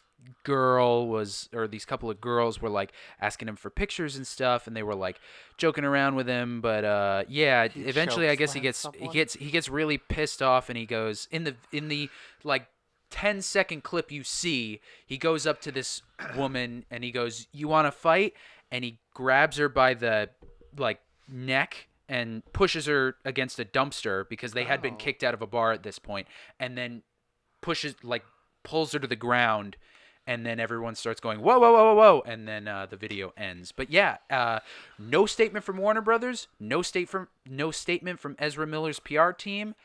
S3: couple of girls were like asking him for pictures and stuff, and they were like joking around with him. But yeah,
S2: He
S3: eventually I guess
S2: chokeslammed
S3: he gets really pissed off, and he goes in the like 10-second clip you see, he goes up to this woman and he goes, "You want to fight?" And he grabs her by the like neck and pushes her against a dumpster because they had been
S2: Oh.
S3: kicked out of a bar at this point, and then pulls her to the ground and then everyone starts going, whoa, whoa, whoa, whoa, whoa, and then the video ends. But yeah, no statement from Warner Brothers, no statement from Ezra Miller's PR team,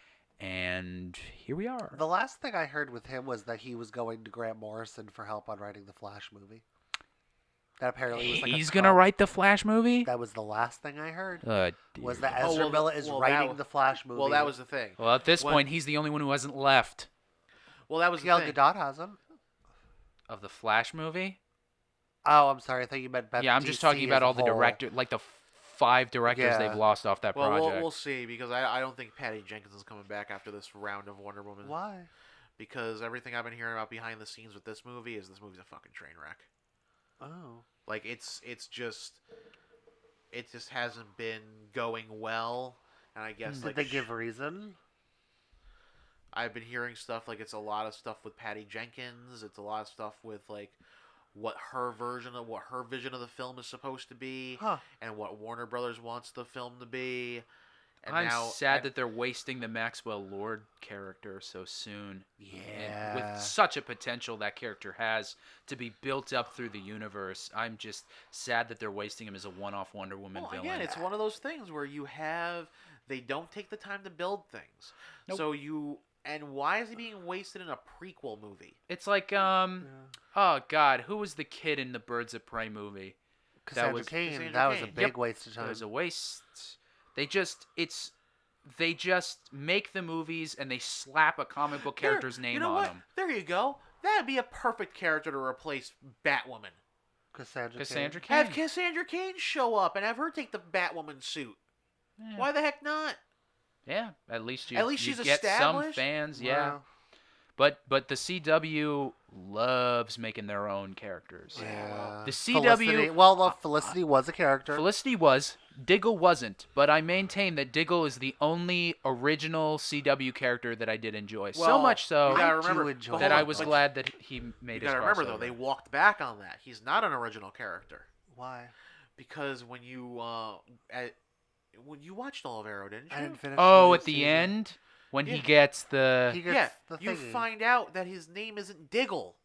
S3: and here we are.
S2: The last thing I heard with him was that he was going to Grant Morrison for help on writing the Flash movie. That apparently was like
S3: He's gonna write the Flash movie.
S2: That was the last thing I heard. Was
S3: Dear.
S2: that Ezra Miller is writing the Flash movie?
S1: Well, that was the thing.
S3: Well, at this point, he's the only one who hasn't left
S1: Well, that was the
S2: Gal
S1: thing.
S2: Gadot hasn't.
S3: of the Flash movie.
S2: Oh, I'm sorry. I thought you meant.
S3: Yeah, I'm just talking about all the directors, like the 5 directors they've lost off that
S1: Well,
S3: project.
S1: we'll see, because I don't think Patty Jenkins is coming back after this round of Wonder Woman.
S2: Why?
S1: Because everything I've been hearing about behind the scenes with this movie is this movie's a fucking train wreck.
S2: Oh.
S1: Like it just hasn't been going well, and I guess
S2: Did they give a reason?
S1: I've been hearing stuff like it's a lot of stuff with Patty Jenkins. It's a lot of stuff with like what her vision of the film is supposed to be, and what Warner Brothers wants the film to be. And
S3: I'm sad that they're wasting the Maxwell Lord character so soon.
S2: Yeah.
S3: And with such a potential that character has to be built up through the universe, I'm just sad that they're wasting him as a one-off Wonder Woman villain.
S1: Again, it's one of those things where they don't take the time to build things.
S3: Nope.
S1: And why is he being wasted in a prequel movie?
S3: It's like, oh God, who was the kid in the Birds of Prey movie?
S2: Cassandra Cain. That was a big waste of time.
S3: It was a waste. They just make the movies and they slap a comic book character's name on them.
S1: There you go. That'd be a perfect character to replace Batwoman.
S2: Cassandra
S3: Cain.
S1: Have Cassandra Cain show up and have her take the Batwoman suit.
S3: Yeah.
S1: Why the heck not?
S3: Yeah, at least
S1: she's
S3: get some
S1: established.
S3: fans. Yeah.
S2: Wow.
S3: But the CW loves making their own characters.
S2: Yeah.
S3: The CW.
S2: Felicity was a character.
S3: Felicity was. Diggle wasn't. But I maintain that Diggle is the only original CW character that I did enjoy. So much so that I was glad that he made his crossover.
S1: You gotta remember, though, they walked back on that. He's not an original character.
S2: Why?
S1: Because when you watched all of Arrow, didn't you?
S2: I didn't finish.
S3: At the end? When he gets the...
S1: you find out that his name isn't Diggle.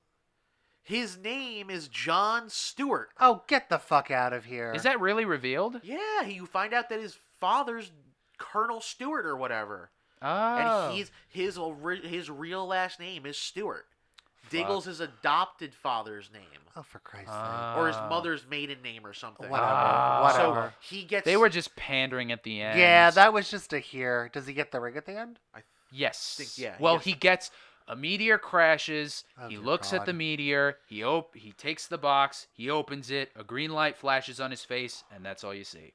S1: His name is John Stewart.
S2: Oh, get the fuck out of here.
S3: Is that really revealed?
S1: Yeah, you find out that his father's Colonel Stewart or whatever.
S3: Oh.
S1: And his real last name is Stewart. Diggle's his adopted father's name.
S2: Oh, for Christ's sake.
S1: Or his mother's maiden name or something.
S2: Whatever.
S1: So
S3: they were just pandering at the end.
S2: Yeah, that was just a here. Does he get the ring at the end?
S3: Yes.
S1: Yeah.
S3: He gets a meteor crashes. He looks at the meteor. He takes the box. He opens it. A green light flashes on his face, and that's all you see.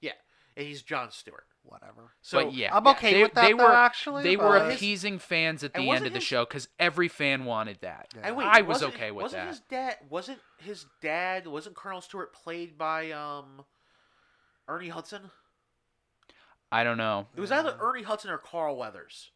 S1: Yeah, and he's John Stewart.
S2: Whatever.
S1: So
S3: but yeah,
S2: I'm okay with that. Actually,
S3: they were appeasing fans at the end of the show because every fan wanted that.
S1: Yeah. And wait,
S3: I was okay with that.
S1: Wasn't Colonel Stewart played by Ernie Hudson?
S3: I don't know.
S1: It was either Ernie Hudson or Carl Weathers.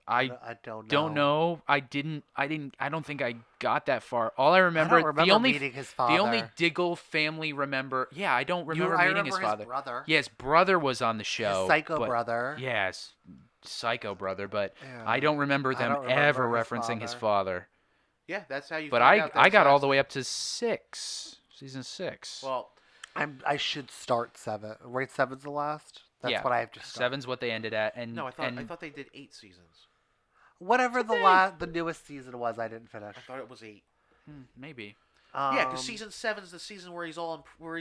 S3: I don't know. I don't think I got that far. All I remember,
S2: meeting his father.
S3: The only Diggle family remember. Yeah, I don't remember meeting his father.
S2: His brother.
S3: Yeah, his brother was on the show.
S2: His psycho brother.
S3: Yes, psycho brother. But I don't remember them ever referencing his father.
S1: Yeah, that's how you.
S3: But I got all the way up to season 6.
S1: Well,
S2: I should start 7. Right, 7's the last. That's what I have to start.
S3: 7's what they ended at. And
S1: no, I thought they did 8 seasons.
S2: Whatever the newest season was, I didn't finish.
S1: I thought it was 8.
S3: Maybe.
S1: Yeah, because season 7's the season where he's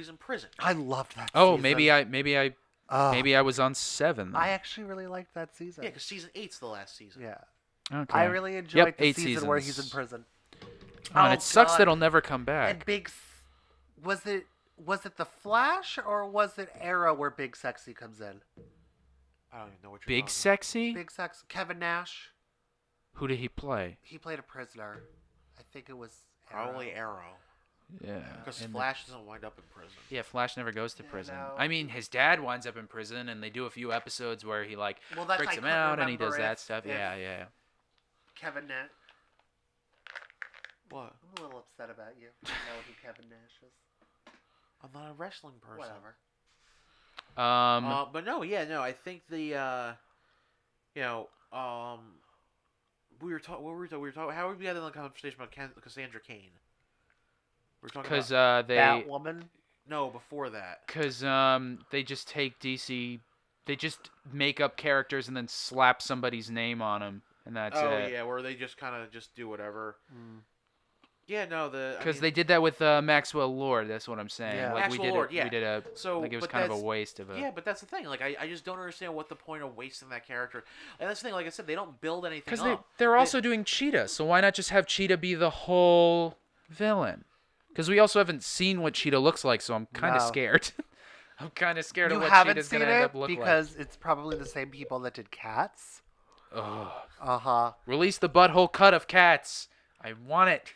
S1: in prison.
S2: I loved that.
S3: Oh,
S2: season.
S3: maybe I was on 7.
S2: I actually really liked that season.
S1: Yeah, because season 8's the last season.
S2: Yeah.
S3: Okay.
S2: I really enjoyed the
S3: 8
S2: season
S3: seasons.
S2: where he's in prison.
S3: And it sucks that he'll never come back.
S2: And was it the Flash or was it Arrow where Big Sexy comes in?
S1: I don't even know what you're
S3: Big
S1: talking
S3: Sexy?
S2: Big Sexy. Kevin Nash.
S3: Who did he play?
S2: He played a prisoner. I think it was
S1: Arrow. Probably Arrow.
S3: Yeah.
S1: Because Flash doesn't wind up in prison.
S3: Yeah, Flash never goes to prison.
S2: No.
S3: I mean, his dad winds up in prison, and they do a few episodes where he breaks him out and he does that stuff. Yeah.
S2: Kevin Nash.
S1: What?
S2: I'm a little upset about you. I know who Kevin Nash is.
S1: I'm not a wrestling person.
S2: Whatever.
S1: But no, I think the, we were talking. What were we talking? We were talking. How were we having a conversation about Cassandra Cain? We were talking
S3: Because
S1: about
S3: they
S2: Batwoman.
S1: no before that.
S3: Because they just take DC, they just make up characters and then slap somebody's name on them, and that's
S1: Oh
S3: it.
S1: yeah, where they just kind of just do whatever.
S2: Mm.
S1: Yeah, no,
S3: Because they did that with Maxwell Lord. That's what I'm saying.
S2: Yeah.
S3: Like
S1: Maxwell Lord, yeah.
S3: we did a
S1: So,
S3: like it was
S1: but
S3: kind of a
S1: that's-
S3: waste of a.
S1: Yeah, but that's the thing. Like, I just don't understand what the point of wasting that character. And that's the thing. Like I said, they don't build anything
S3: Because
S1: up.
S3: they're also doing Cheetah, so why not just have Cheetah be the whole villain? Because we also haven't seen what Cheetah looks like, so I'm kind of
S2: No.
S3: scared. I'm kind of scared
S2: You
S3: of what
S2: haven't
S3: Cheetah's
S2: seen
S3: gonna end
S2: it
S3: up looking
S2: because it's probably the same people that did Cats.
S3: like. Ugh.
S2: Uh-huh.
S3: Release the butthole cut of Cats. I want it.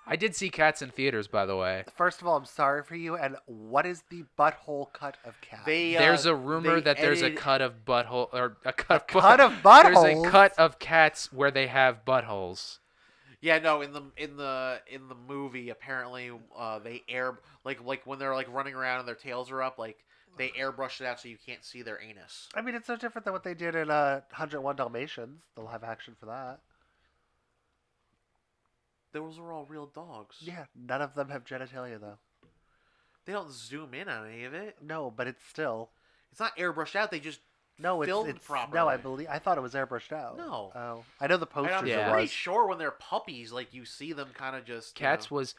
S3: I did see Cats in theaters, by the way.
S2: First of all, I'm sorry for you. And what is the butthole cut of Cats?
S3: There's a rumor that there's a
S1: edited-
S3: cut of butthole or a cut
S2: of
S3: There's
S2: buttholes?
S3: a cut of Cats where they have buttholes.
S1: Yeah, no. In the movie, apparently, they like when they're like running around and their tails are up, like they airbrushed it out so you can't see their anus.
S2: I mean, it's no different than what they did in 101 Dalmatians. They'll have action for that.
S1: Those are all real dogs.
S2: Yeah, none of them have genitalia, though.
S1: They don't zoom in on any of it.
S2: No, but it's still...
S1: It's not airbrushed out. They just
S2: No,
S1: filmed
S2: it's
S1: properly.
S2: No, I thought it was airbrushed out.
S1: No.
S2: Oh, I know the
S1: And
S2: posters
S1: I'm
S3: Yeah.
S2: it
S1: pretty
S2: was.
S1: sure when they're puppies, like you see them kind of just.
S3: Cats was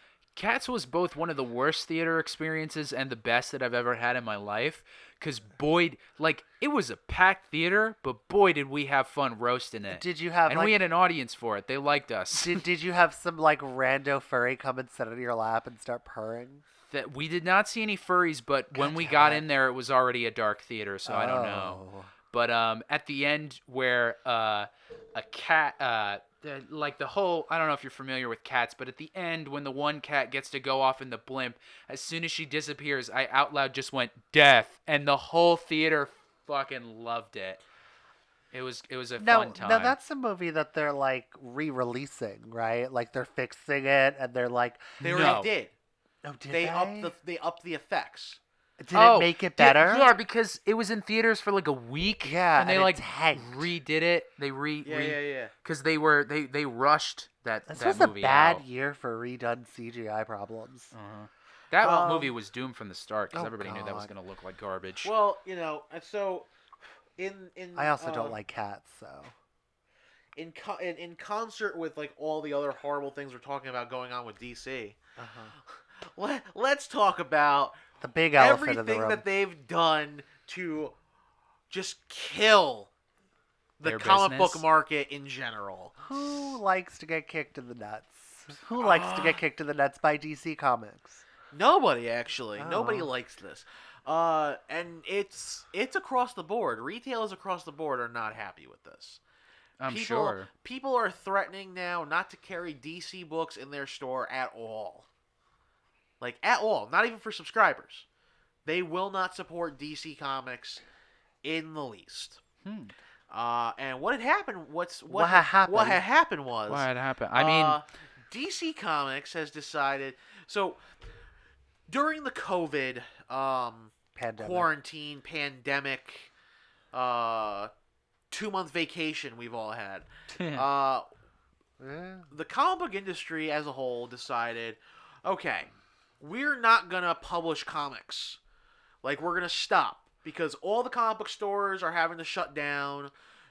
S3: both one of the worst theater experiences and the best that I've ever had in my life. Cause boy, like it was a packed theater, but boy did we have fun roasting it.
S2: Did you have
S3: And
S2: like,
S3: we had an audience for it. They liked us.
S2: did you have some like rando furry come and sit on your lap and start purring?
S3: That we did not see any furries, but when
S2: God
S3: we
S2: damn
S3: got
S2: it.
S3: in there, it was already a dark theater, so I don't know.
S2: Oh.
S3: But at the end, where a cat, like the whole, I don't know if you're familiar with Cats, but at the end, when the one cat gets to go off in the blimp, as soon as she disappears, I out loud just went death, and the whole theater fucking loved it. It was a fun time.
S2: No, that's a movie that they're like re-releasing, right? Like they're fixing it and they're like,
S1: They
S3: No.
S1: already did.
S2: oh, did
S1: They upped the effects.
S2: Did it make it better?
S3: Yeah, because it was in theaters for like a week.
S2: Yeah,
S3: and they
S2: and it
S3: like
S2: tanked.
S3: redid it. They
S1: Yeah.
S3: because they rushed that
S2: This
S3: that
S2: was a
S3: movie
S2: bad
S3: out.
S2: year for redone CGI problems.
S3: That
S2: Um,
S3: movie was doomed from the start because
S2: oh,
S3: everybody knew that was
S2: God.
S3: going to look like garbage.
S1: Well, and so in
S2: I also don't like cats, so
S1: in concert with like all the other horrible things we're talking about going on with DC. Let's talk about
S2: the big elephant in the
S1: everything
S2: room.
S1: that they've done to just kill the
S3: Their
S1: comic
S3: business?
S1: book market in general.
S2: Who likes to get kicked in the nuts? Who likes to get kicked in the nuts by DC Comics?
S1: Nobody actually. Nobody
S2: Oh.
S1: likes this. And it's across the board. Retailers across the board are not happy with this.
S3: I'm sure.
S1: People are threatening now not to carry DC books in their store at all. Like at all, not even for subscribers. They will not support DC Comics in the least. And what had happened? What
S2: had happened?
S1: What had happened was
S3: What had happened? I mean,
S1: DC Comics has decided. So during the COVID
S2: Pandemic.
S1: quarantine pandemic, 2-month vacation we've all had.
S2: Eh,
S1: The comic book industry as a whole decided, okay, we're not gonna publish comics. Like we're gonna stop because all the comic book stores are having to shut down.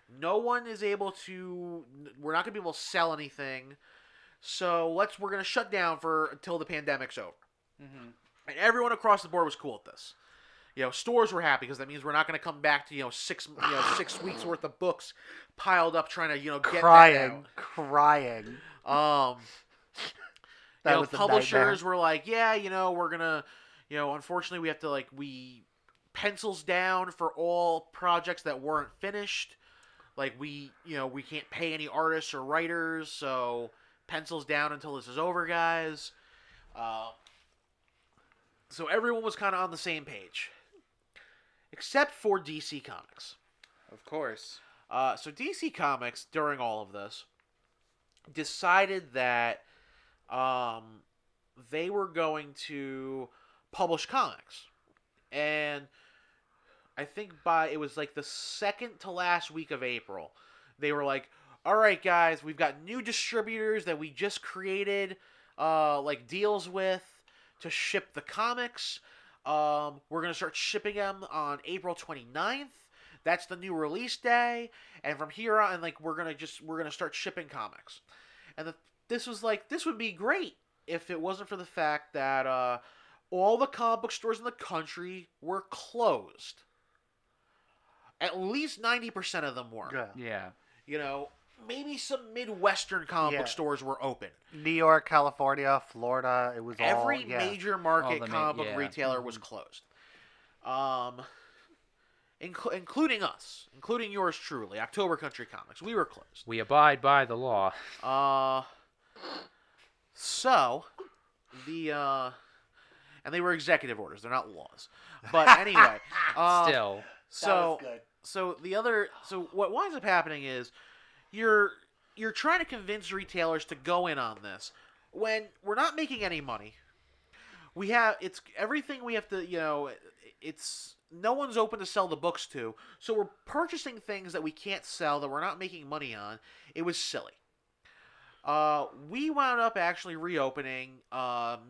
S1: No one is able to. We're not gonna be able to sell anything. So we're gonna shut down until the pandemic's over. And everyone across the board was cool with this. Stores were happy because that means we're not going to come back to 6 weeks worth of books piled up trying to get
S2: crying.
S1: that
S2: That
S1: out.
S2: was a
S1: Publishers
S2: nightmare.
S1: were like, yeah, we're gonna, unfortunately we have to we pencils down for all projects that weren't finished. Like we can't pay any artists or writers, so pencils down until this is over, guys. So everyone was kind of on the same page. Except for DC Comics.
S3: of course.
S1: So DC Comics, during all of this, decided that they were going to publish comics. And I think it was like the second to last week of April, they were like, all right, guys, we've got new distributors that we just created, like deals with to ship the comics. We're gonna start shipping them on April 29th. That's the new release day, and from here on, like we're gonna start shipping comics. And this would be great if it wasn't for the fact that all the comic book stores in the country were closed. At least 90% of them were.
S3: Yeah.
S1: You know, maybe some Midwestern comic book stores were open.
S2: New York, California, Florida, it was
S1: Every major market comic book retailer was
S2: Mm-hmm.
S1: closed. Including us, including yours truly, October Country Comics. We were closed.
S3: We abide by the law.
S1: So and they were executive orders. They're not laws. But anyway,
S3: Still.
S1: So what winds up happening is you're trying to convince retailers to go in on this when we're not making any money. It's everything we have to, it's no one's open to sell the books to. So we're purchasing things that we can't sell that we're not making money on. It was silly. We wound up actually reopening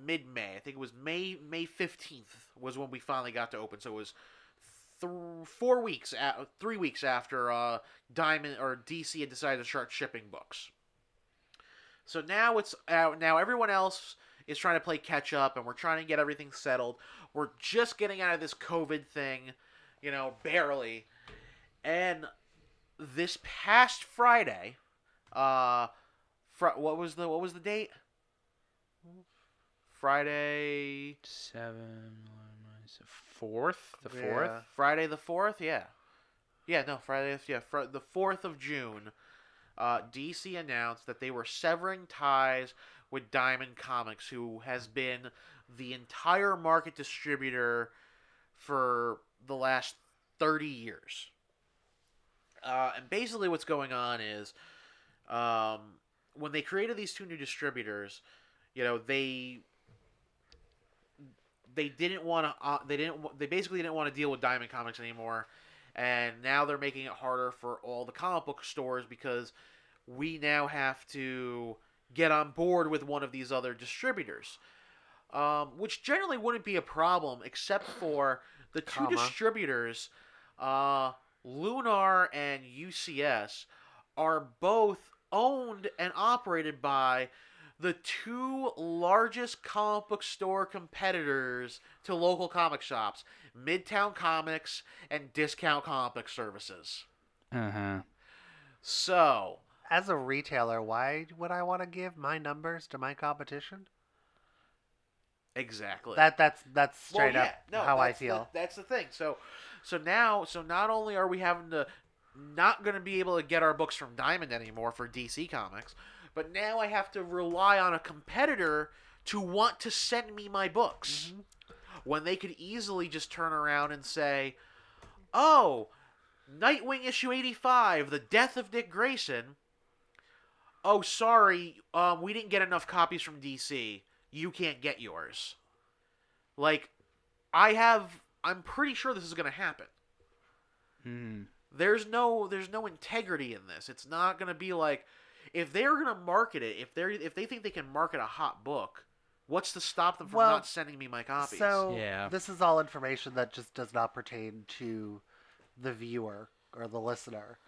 S1: mid-May. I think it was May 15th was when we finally got to open. So it was 3 weeks after Diamond or DC had decided to start shipping books. So now it's out. Now everyone else is trying to play catch up, and we're trying to get everything settled. We're just getting out of this COVID thing, barely. And this past Friday, what was the date? Friday
S3: 4th. The 4th.
S2: Yeah.
S1: Friday the 4th. Yeah. Yeah. No. Friday. Yeah. The 4th of June. DC announced that they were severing ties with Diamond Comics, who has been the entire market distributor for the last 30 years. And basically what's going on is when they created these two new distributors, they didn't want to they basically didn't want to deal with Diamond Comics anymore, and now they're making it harder for all the comic book stores because we now have to get on board with one of these other distributors, which generally wouldn't be a problem except for the two distributors, Lunar and UCS, are both owned and operated by the two largest comic book store competitors to local comic shops, Midtown Comics and Discount Comic Book Services. So,
S2: as a retailer, why would I want to give my numbers to my competition?
S1: Exactly.
S2: That's straight up how I feel.
S1: That's the thing. So not only are we having to not going to be able to get our books from Diamond anymore for DC Comics, but now I have to rely on a competitor to want to send me my books. Mm-hmm. When they could easily just turn around and say, "Oh, Nightwing issue 85, The Death of Dick Grayson. Oh, sorry, we didn't get enough copies from DC. You can't get yours." Like, I'm pretty sure this is going to happen. There's no integrity in this. It's not going to be like, if they're going to market it, if they think they can market a hot book, what's to stop them from not sending me my copies?
S2: So this is all information that just does not pertain to the viewer or the listener.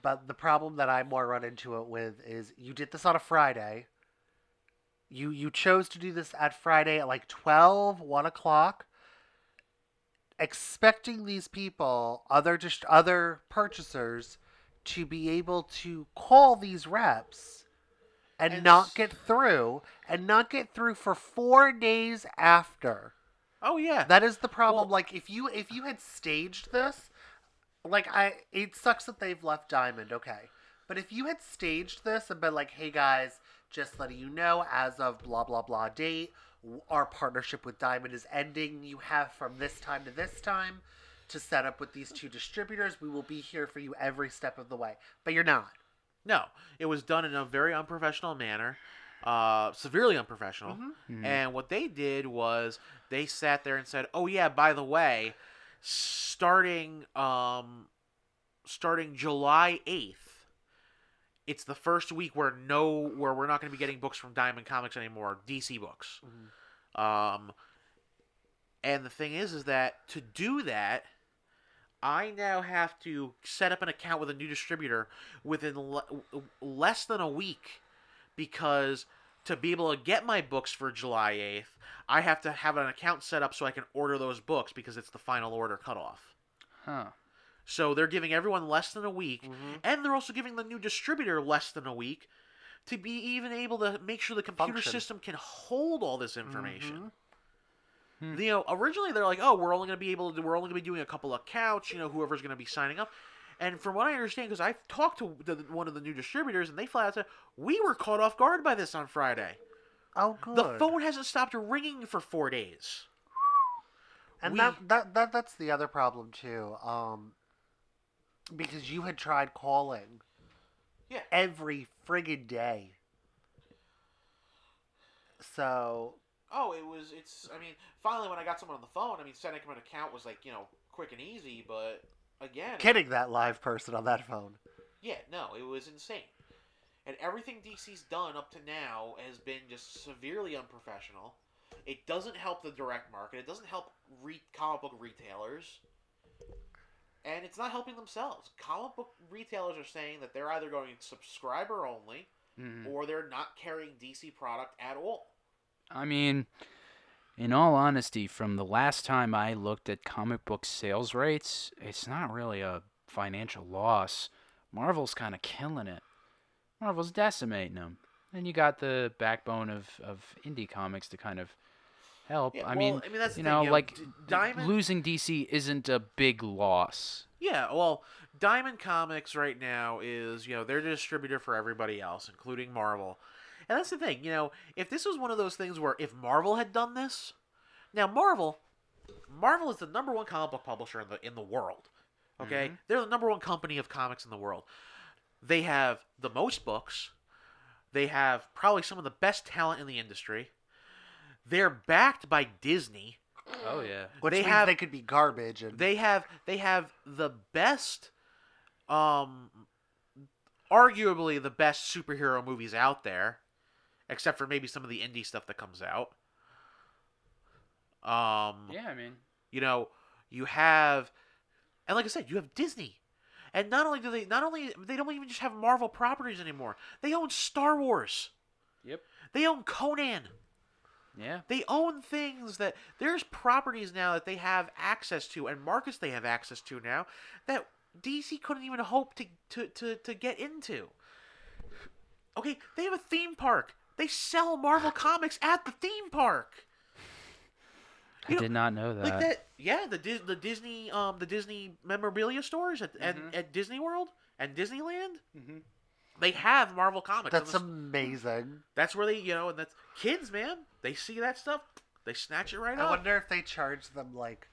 S2: But the problem that I more run into it with is you did this on a Friday. You chose to do this at Friday at like 1 o'clock, expecting these people, other purchasers, to be able to call these reps and not get through for 4 days after.
S1: Oh yeah,
S2: that is the problem. Well, like if you had staged this, it sucks that they've left Diamond, okay, but if you had staged this and been like, "Hey guys, just letting you know, as of blah blah blah date, our partnership with Diamond is ending. You have from this time to this time to set up with these two distributors. We will be here for you every step of the way." But you're not.
S1: No, it was done in a very unprofessional manner, severely unprofessional. Mm-hmm. And what they did was they sat there and said, "Oh yeah, by the way, starting July 8th, it's the first week where we're not going to be getting books from Diamond Comics anymore, DC books. And the thing is that to do that, I now have to set up an account with a new distributor within less than a week, because to be able to get my books for July 8th, I have to have an account set up so I can order those books because it's the final order cutoff.
S3: Huh.
S1: So they're giving everyone less than a week, and they're also giving the new distributor less than a week to be even able to make sure the computer system can hold all this information. Originally they're like, oh, we're only going to be doing a couple of accounts, whoever's going to be signing up. And from what I understand, because I've talked to one of the new distributors, and they flat out said, we were caught off guard by this on Friday.
S2: Oh, good.
S1: The phone hasn't stopped ringing for 4 days.
S2: And that's the other problem, too. Because you had tried calling every friggin' day. So...
S1: finally when I got someone on the phone, setting up an account was quick and easy, but again...
S2: Getting that live person on that phone.
S1: Yeah, no, it was insane. And everything DC's done up to now has been just severely unprofessional. It doesn't help the direct market. It doesn't help comic book retailers. And it's not helping themselves. Comic book retailers are saying that they're either going subscriber only, or they're not carrying DC product at all.
S3: In all honesty, from the last time I looked at comic book sales rates, it's not really a financial loss. Marvel's kind of killing it. Marvel's decimating them. And you got the backbone of indie comics to kind of help.
S1: Yeah, that's the thing. Diamond...
S3: losing DC isn't a big loss.
S1: Yeah, well, Diamond Comics right now is, they're the distributor for everybody else, including Marvel. And that's the thing, if this was one of those things where if Marvel had done this... Now, Marvel is the number one comic book publisher in the world. Okay? They're the number one company of comics in the world. They have the most books. They have probably some of the best talent in the industry. They're backed by Disney.
S3: Oh, yeah.
S2: Which means they could be garbage. And...
S1: They have the best... arguably the best superhero movies out there. Except for maybe some of the indie stuff that comes out. You have, and like I said, you have Disney, and not only they don't even just have Marvel properties anymore. They own Star Wars.
S3: Yep.
S1: They own Conan.
S3: Yeah.
S1: They own things that there's properties now that they have access to, and markets they have access to now that DC couldn't even hope to get into. Okay, they have a theme park. They sell Marvel comics at the theme park.
S3: I did not know that.
S1: Like that, yeah. The Disney memorabilia stores at Disney World and Disneyland. They have Marvel comics.
S2: That's amazing.
S1: That's where they, and that's kids, man. They see that stuff, they snatch it right up.
S2: I wonder if they charge them like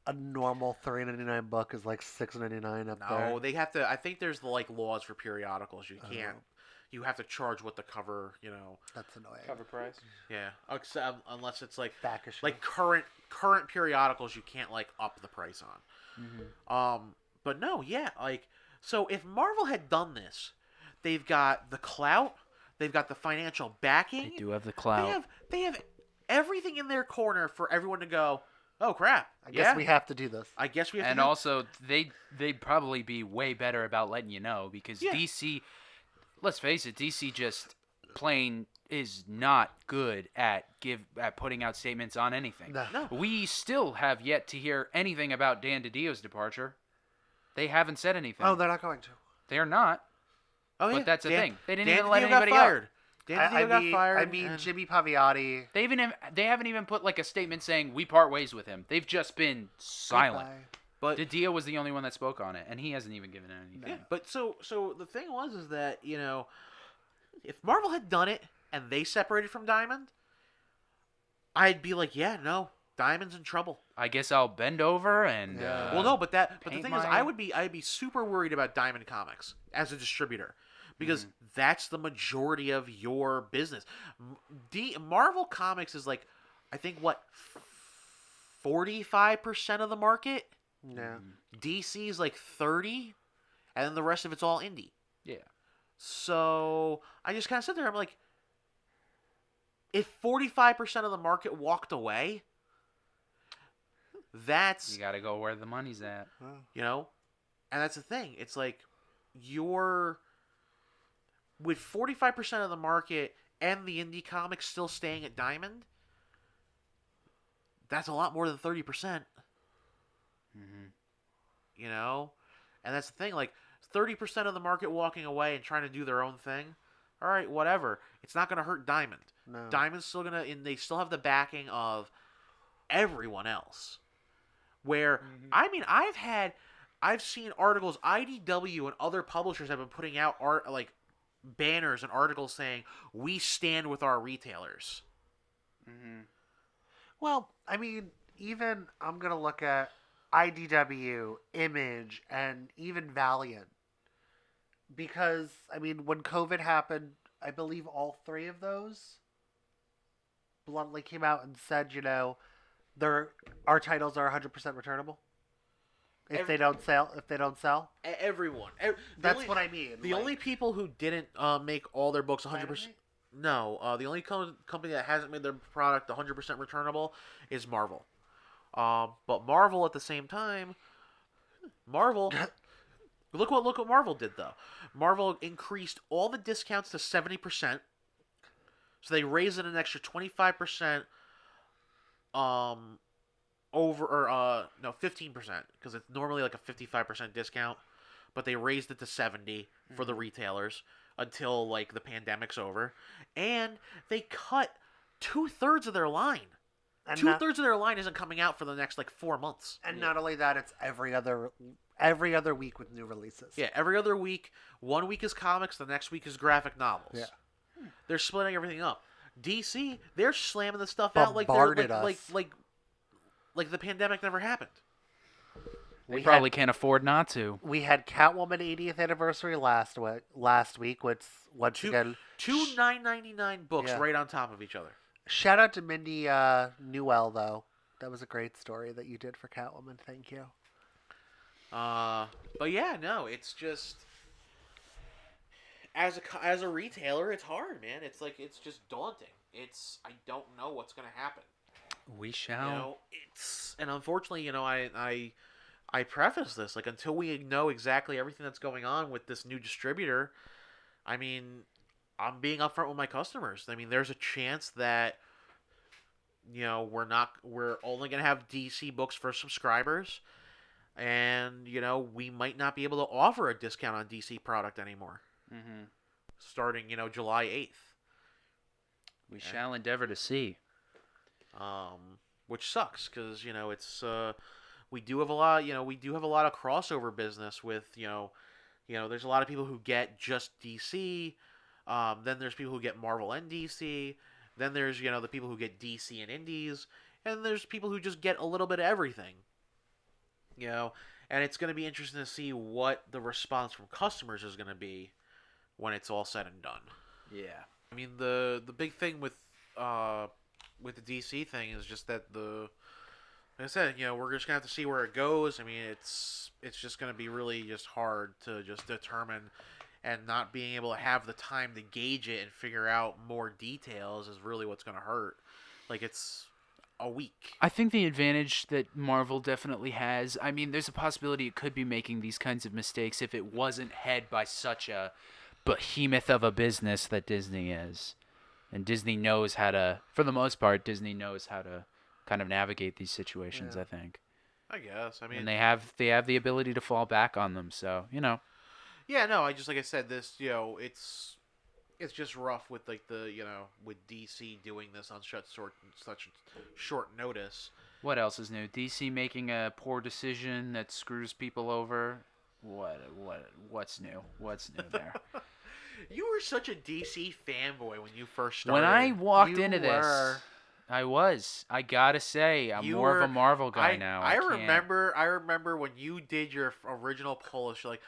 S2: a normal $3.99 book is like $6.99 up there.
S1: No, they have to. I think there's laws for periodicals. You can't. You have to charge what the cover,
S2: That's annoying.
S3: Cover price?
S1: Yeah, unless it's
S2: back issue.
S1: Like current periodicals, you can't up the price on. But no, yeah, so if Marvel had done this, they've got the clout, they've got the financial backing.
S3: They do have the clout.
S1: They have everything in their corner for everyone to go, oh crap!
S2: I guess we have to do this.
S1: I guess we have.
S3: And also, they'd probably be way better about letting you know because DC. Let's face it, DC just plain is not good at putting out statements on anything.
S1: No.
S3: We still have yet to hear anything about Dan DiDio's departure. They haven't said anything.
S2: Oh, they're not going to.
S3: They're not.
S1: Oh, yeah.
S3: But that's the thing. They didn't
S1: Dan
S3: even let
S1: DiDio
S3: anybody
S1: got fired.
S3: out.
S1: Dan DiDio got fired.
S2: Jimmy Paviotti.
S3: They haven't even put a statement saying we part ways with him. They've just been silent.
S2: Goodbye.
S1: But
S3: DiDio was the only one that spoke on it, and he hasn't even given anything.
S1: Yeah, but so the thing is that if Marvel had done it and they separated from Diamond, I'd be like, yeah, no, Diamond's in trouble.
S3: I guess I'll bend over and.
S1: Well, no, but the thing is,
S3: my...
S1: I'd be super worried about Diamond Comics as a distributor because that's the majority of your business. Marvel Comics is I think 45% of the market.
S2: Yeah.
S1: DC's 30, and then the rest of it's all indie.
S3: Yeah.
S1: So I just kind of sit there. I'm like, if 45% of the market walked away, that's
S3: You got to go where the money's at.
S1: you know, and that's the thing. It's like you're with 45% of the market and the indie comics still staying at Diamond. That's a lot more than 30%. You know, and that's the thing. Like 30% of the market walking away and trying to do their own thing. All right, whatever. It's not going to hurt Diamond.
S2: No.
S1: Diamond's still gonna, and they still have the backing of everyone else. Where I mean, I've seen articles. IDW and other publishers have been putting out art like banners and articles saying we stand with our retailers.
S2: Well, I mean, even I'm going to look at IDW, Image, and even Valiant. Because, I mean, when COVID happened, I believe all three of those bluntly came out and said, you know, our titles are 100% returnable if they don't sell.
S1: Everyone.
S2: That's what I mean.
S1: The only people who didn't make all their books 100%. No, the only company that hasn't made their product 100% returnable is Marvel. But Marvel at the same time, Marvel. look what Marvel did though. Marvel increased all the discounts to 70%. So they raised it an extra 25%. Over or no 15% because it's normally like a 55% discount, but they raised it to 70 for the retailers until like the pandemic's over, and they cut 2/3 of their line. And 2/3 of their line isn't coming out for the next like 4 months.
S2: And not only that, it's every other week with new releases.
S1: Yeah, every other week. 1 week is comics, the next week is graphic novels.
S2: Yeah,
S1: they're splitting everything up. DC, they're slamming the stuff out like the pandemic never happened.
S3: We probably can't afford not to.
S2: We had Catwoman 80th anniversary last week, which once again
S1: two $9.99 books right on top of each other.
S2: Shout out to Mindy Newell though. That was a great story that you did for Catwoman. Thank you.
S1: But yeah, no, it's just as a retailer, it's hard, man. It's like it's just daunting. I don't know what's gonna happen.
S3: We shall.
S1: You know, and unfortunately, you know, I preface this like until we know exactly everything that's going on with this new distributor. I mean, I'm being upfront with my customers. I mean, there's a chance that you know we're only gonna have DC books for subscribers, and you know we might not be able to offer a discount on DC product anymore. Starting July 8th.
S2: We
S3: shall endeavor to see.
S1: Which sucks because it's we do have a lot of crossover business with there's a lot of people who get just DC, then there's people who get Marvel and DC, then there's the people who get DC and Indies, and there's people who just get a little bit of everything, and it's going to be interesting to see what the response from customers is going to be when it's all said and done.
S3: Yeah,
S1: I mean the big thing with the DC thing is just that like I said, we're just gonna have to see where it goes. I mean, it's just gonna be really just hard to just determine, and not being able to have the time to gauge it and figure out more details is really what's gonna hurt. Like it's a week.
S3: I think the advantage that Marvel definitely has, I mean, there's a possibility it could be making these kinds of mistakes if it wasn't head by such a behemoth of a business that Disney is. And Disney knows how to, for the most part, kind of navigate these situations. Yeah. I think.
S1: I guess. I mean,
S3: and they have the ability to fall back on them. So
S1: Yeah, no. Like I said, this it's just rough with like with DC doing this on such short notice.
S3: What else is new? DC making a poor decision that screws people over. What's new? What's new there?
S1: You were such a DC fanboy when you first started.
S3: When I walked into this, I was. I gotta say, I'm more of a Marvel guy now.
S1: I remember when you did your original Polish. You're like,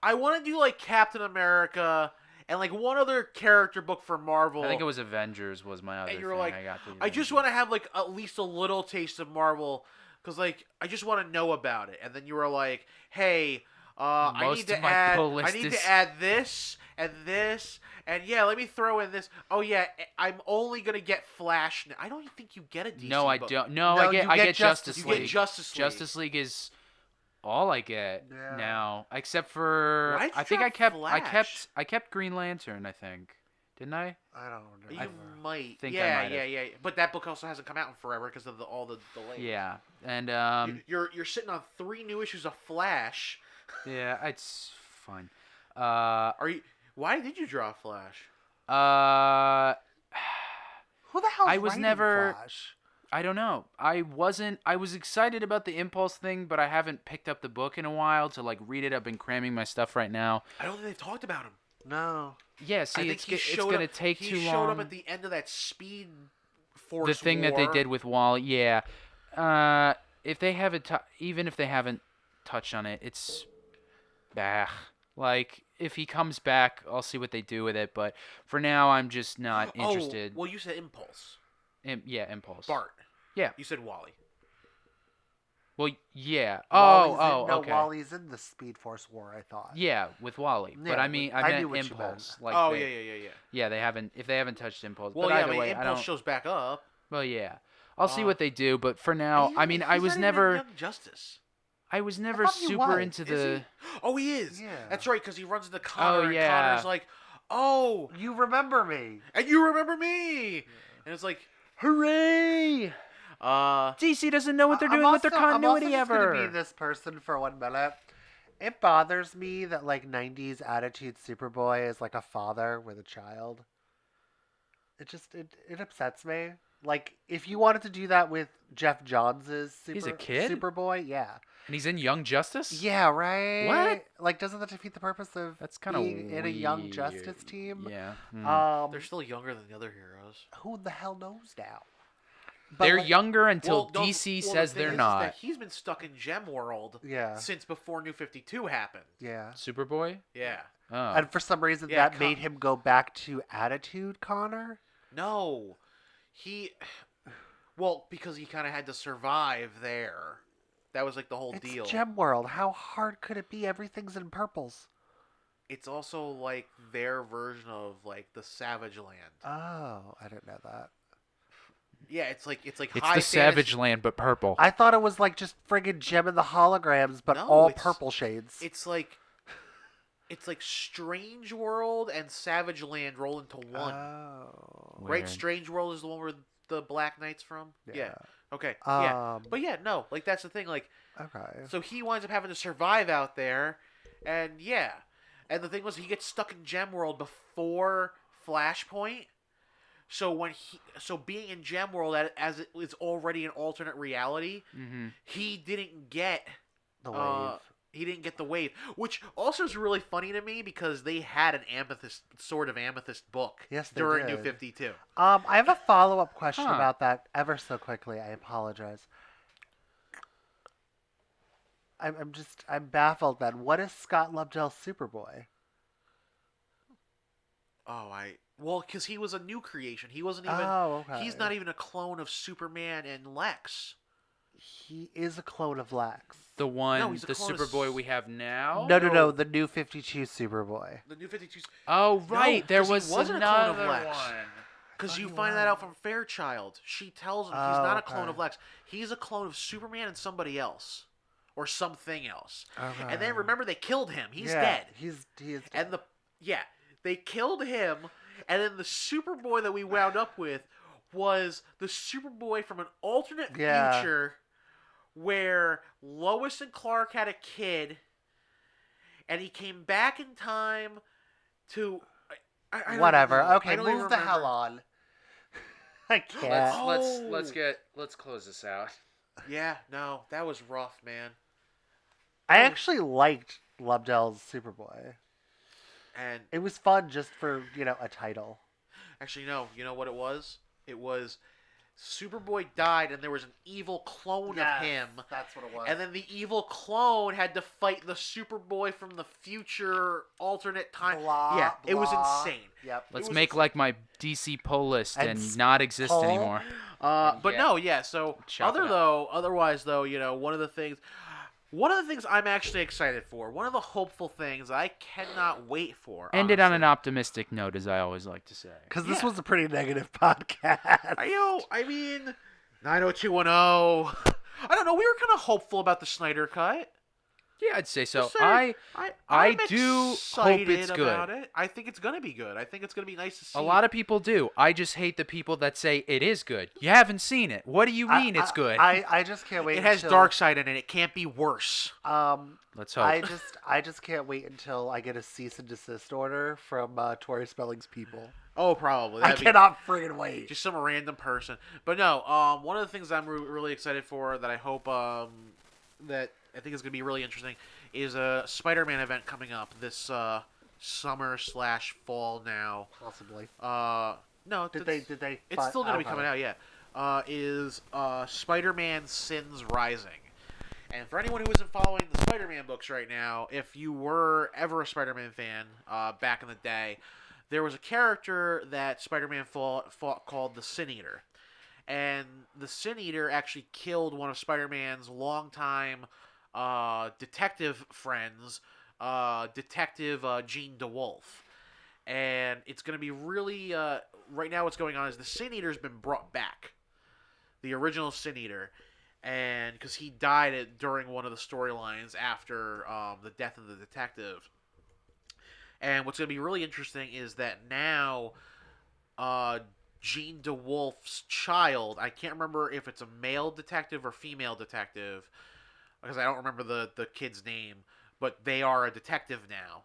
S1: I want to do like Captain America and like one other character book for Marvel.
S3: I think it was Avengers was my other.
S1: And you were
S3: thing.
S1: like, I just want to have like at least a little taste of Marvel because like I just want to know about it. And then you were like, hey.
S3: Most of my pull list
S1: I need
S3: is...
S1: to add this and this, and yeah, let me throw in this. Oh yeah, I'm only gonna get Flash. I don't even think you get a DC.
S3: No, I
S1: book.
S3: don't. No,
S2: No,
S3: I get Justice
S1: You
S3: League.
S1: get Justice League.
S3: Justice League is all I get
S2: Yeah.
S3: now, except for
S1: Why did you
S3: I think
S1: drop Flash?
S3: I kept Green Lantern. I think, didn't I?
S2: I don't
S1: You
S2: know.
S1: might.
S3: think I
S1: yeah,
S3: might have.
S1: yeah. But that book also hasn't come out in forever because of all the delays.
S3: Yeah, and
S1: You're sitting on 3 new issues of Flash.
S3: yeah, it's fine.
S1: Are you? Why did you draw Flash?
S2: Who the hell?
S3: I was never-
S2: Flash?
S3: I don't know. I was excited about the Impulse thing, but I haven't picked up the book in a while to like read it. I've been cramming my stuff right now.
S1: I don't think they've talked about him.
S2: No.
S3: Yeah,
S1: I
S3: see,
S1: think
S3: it's gonna take too long.
S1: He showed up at the end of that Speed Force
S3: The thing that they did with Wally, yeah. If they haven't, even if they haven't touched on it, it's, like if he comes back, I'll see what they do with it. But for now, I'm just not interested.
S1: Well, you said Impulse.
S3: Yeah, Impulse.
S1: Bart.
S3: Yeah.
S1: You said Wally.
S3: Well, yeah.
S2: Okay. Wally's in the Speed Force War, I thought.
S3: Yeah, with Wally.
S2: Yeah,
S3: but I mean, I
S2: I
S3: meant
S2: knew what you
S3: Impulse.
S2: meant.
S3: Like
S1: Yeah.
S3: Yeah, they haven't. If they haven't touched Impulse,
S1: Well,
S3: but
S1: yeah,
S3: either way, I
S1: Impulse
S3: don't.
S1: shows back up.
S3: Well, yeah. I'll see what they do, but for now,
S1: He's
S3: I mean, I
S1: not
S3: was
S1: even in
S3: never.
S1: Young Justice.
S3: I was never
S2: thought he
S3: super
S2: was.
S3: into
S1: Is
S3: the.
S1: he? Oh, he is.
S2: Yeah.
S1: That's right, because he runs into Connor, and
S3: yeah.
S1: Connor's like, "Oh,
S2: You remember me?
S1: and you remember me?" And it's like,
S3: Hooray!
S1: uh,
S3: DC doesn't know what they're doing
S2: I'm
S3: with their
S2: also-
S3: continuity
S2: I'm also
S3: ever.
S2: just gonna be this person for 1 minute. It bothers me that like '90s attitude Superboy is like a father with a child. It upsets me. Like if you wanted to do that with Jeff Johns'
S3: He's a kid?
S2: Superboy, yeah.
S3: And he's in Young Justice?
S2: Yeah, right.
S3: What?
S2: Like, doesn't that defeat the purpose of
S3: That's kind of
S2: being in a Young Justice team?
S3: Yeah.
S2: Um,
S1: they're still younger than the other heroes.
S2: who the hell knows now? But,
S3: They're
S2: like,
S3: younger until
S1: Well, no,
S3: DC
S1: well,
S3: says
S1: the thing
S3: they're
S1: is
S3: not.
S1: that he's been stuck in Gem World
S2: Yeah,
S1: since before New 52 happened.
S2: yeah.
S3: Superboy?
S1: Yeah.
S3: Oh.
S2: And for some reason,
S1: Yeah,
S2: that made him go back to Attitude Connor.
S1: No, well, because he kind of had to survive there. That was like the whole
S2: It's
S1: deal.
S2: Gem World. How hard could it be? Everything's in purples.
S1: It's also like their version of like the Savage Land.
S2: Oh, I didn't know that.
S1: Yeah, it's like
S3: It's
S1: high
S3: the Savage
S1: fantasy-
S3: Land, but purple.
S2: I thought it was like just friggin' Gem and the holograms, but
S1: No,
S2: all
S1: it's-
S2: purple shades.
S1: It's like Strange World and Savage Land roll into one.
S2: Oh.
S1: Right?
S3: Weird.
S1: Strange World is the one where the Black Knight's from. Yeah. Okay.
S2: Um,
S1: But yeah, no, like that's the thing. Like,
S2: Okay.
S1: so he winds up having to survive out there, and yeah, and the thing was he gets stuck in Gem World before Flashpoint. So being in Gem World as it was already an alternate reality,
S3: Mm-hmm.
S1: he didn't get
S2: The wave.
S1: he didn't get the wave, which also is really funny to me because they had an amethyst book
S2: Yes, they
S1: during New
S2: did.
S1: 52.
S2: I have a follow-up question
S3: Huh.
S2: about that ever so quickly. I apologize. I'm baffled then. What is Scott Lobdell's Superboy?
S1: Well, because he was a new creation. He wasn't even.
S2: Oh, okay.
S1: He's not even a clone of Superman and Lex.
S2: He is a clone of Lex.
S3: The one,
S1: No, he's a
S3: the
S1: clone of
S3: Superboy we have now?
S2: No, the new 52 Superboy.
S1: The New 52.
S3: Oh, right. there
S1: 'cause he
S3: was
S1: wasn't a clone of
S3: another
S1: Lex.
S3: one.
S1: Because
S2: thought
S1: you
S2: he
S1: find that
S2: was.
S1: out from Fairchild. She tells him he's
S2: Oh,
S1: not a clone
S2: okay.
S1: of Lex. He's a clone of Superman and somebody else, or something else.
S2: Okay.
S1: And then remember they killed him. He's
S2: Yeah,
S1: dead.
S2: He is dead.
S1: And they killed him, and then the Superboy that we wound up with was the Superboy from an alternate
S2: Yeah.
S1: future where Lois and Clark had a kid, and he came back in time to I don't
S2: Whatever.
S1: even know.
S2: Okay,
S1: I don't even
S2: move the hell
S1: remember.
S2: on. I can't.
S3: Let's close this out.
S1: Yeah, no, that was rough, man.
S2: I actually liked Lobdell's Superboy.
S1: And
S2: It was fun just for, a title.
S1: actually, no, you know what it was? It was Superboy died, and there was an evil clone of him.
S2: That's what it was.
S1: And then the evil clone had to fight the Superboy from the future alternate time.
S2: Blah,
S1: yeah, it was
S2: blah.
S1: insane.
S2: Yep.
S3: Let's
S1: was
S3: make
S1: just-
S3: like my DC pull list
S2: And
S3: and not exist
S2: pull?
S3: anymore.
S1: But
S3: Yeah.
S1: no, yeah. So
S3: Chop it up.
S1: otherwise though, one of the things One of the things I'm actually excited for, one of the hopeful things I cannot wait for.
S3: Ended on an optimistic note, as I always like to say.
S2: Because this was a pretty negative podcast.
S1: I mean, 90210. I don't know. We were kind of hopeful about the Snyder Cut.
S3: Yeah, I'd say so.
S1: I'm
S3: I do hope
S1: excited
S3: it's good.
S1: about it. I think it's gonna be good. I think it's gonna be nice to see.
S3: A lot of people do. I just hate the people that say it is good. You haven't seen it. What do you mean it's good?
S2: I just can't wait.
S1: It has Darkseid in it. It can't be worse.
S3: Let's hope.
S2: I just can't wait until I get a cease and desist order from Tori Spelling's people.
S1: Oh, probably.
S2: I cannot friggin' wait.
S1: Just some random person. But no, one of the things I'm really excited for that I hope that I think is going to be really interesting is a Spider-Man event coming up this summer/fall now.
S2: Possibly.
S1: No,
S2: Did they?
S1: It's still going to be coming out. Yeah. Is Spider-Man Sins Rising. And for anyone who isn't following the Spider-Man books right now, if you were ever a Spider-Man fan back in the day, there was a character that Spider-Man fought called the Sin Eater. And the Sin Eater actually killed one of Spider-Man's longtime detective friends, Detective Gene DeWolf. And it's going to be really... right now what's going on is the Sin Eater's been brought back. The original Sin Eater. And because he died during one of the storylines after the death of the detective. And what's going to be really interesting is that now Gene DeWolf's child, I can't remember if it's a male detective or female detective, because I don't remember the kid's name, but they are a detective now.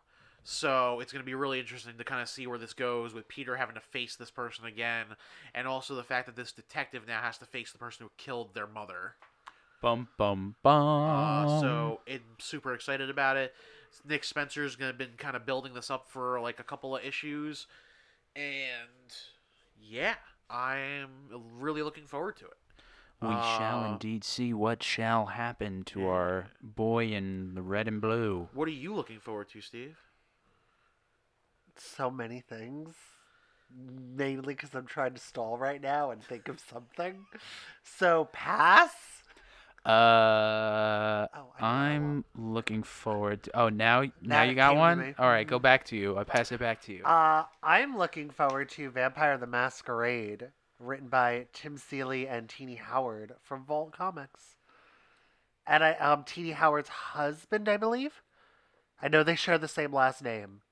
S1: So it's going to be really interesting to kind of see where this goes with Peter having to face this person again, and also the fact that this detective now has to face the person who killed their mother.
S3: Bum, bum, bum.
S1: So I'm super excited about it. Nick Spencer's going to been kind of building this up for like a couple of issues, and yeah, I'm really looking forward to it.
S3: We shall indeed see what shall happen to our boy in the red and blue.
S1: What are you looking forward to, Steve?
S2: So many things. Mainly because I'm trying to stall right now and think of something. So, pass?
S3: I'm looking forward to... Oh, now you got one? All right, go back to you. I pass it back to you.
S2: I'm looking forward to Vampire the Masquerade, written by Tim Seeley and Teenie Howard from Vault Comics. And Teenie Howard's husband, I believe. I know they share the same last name.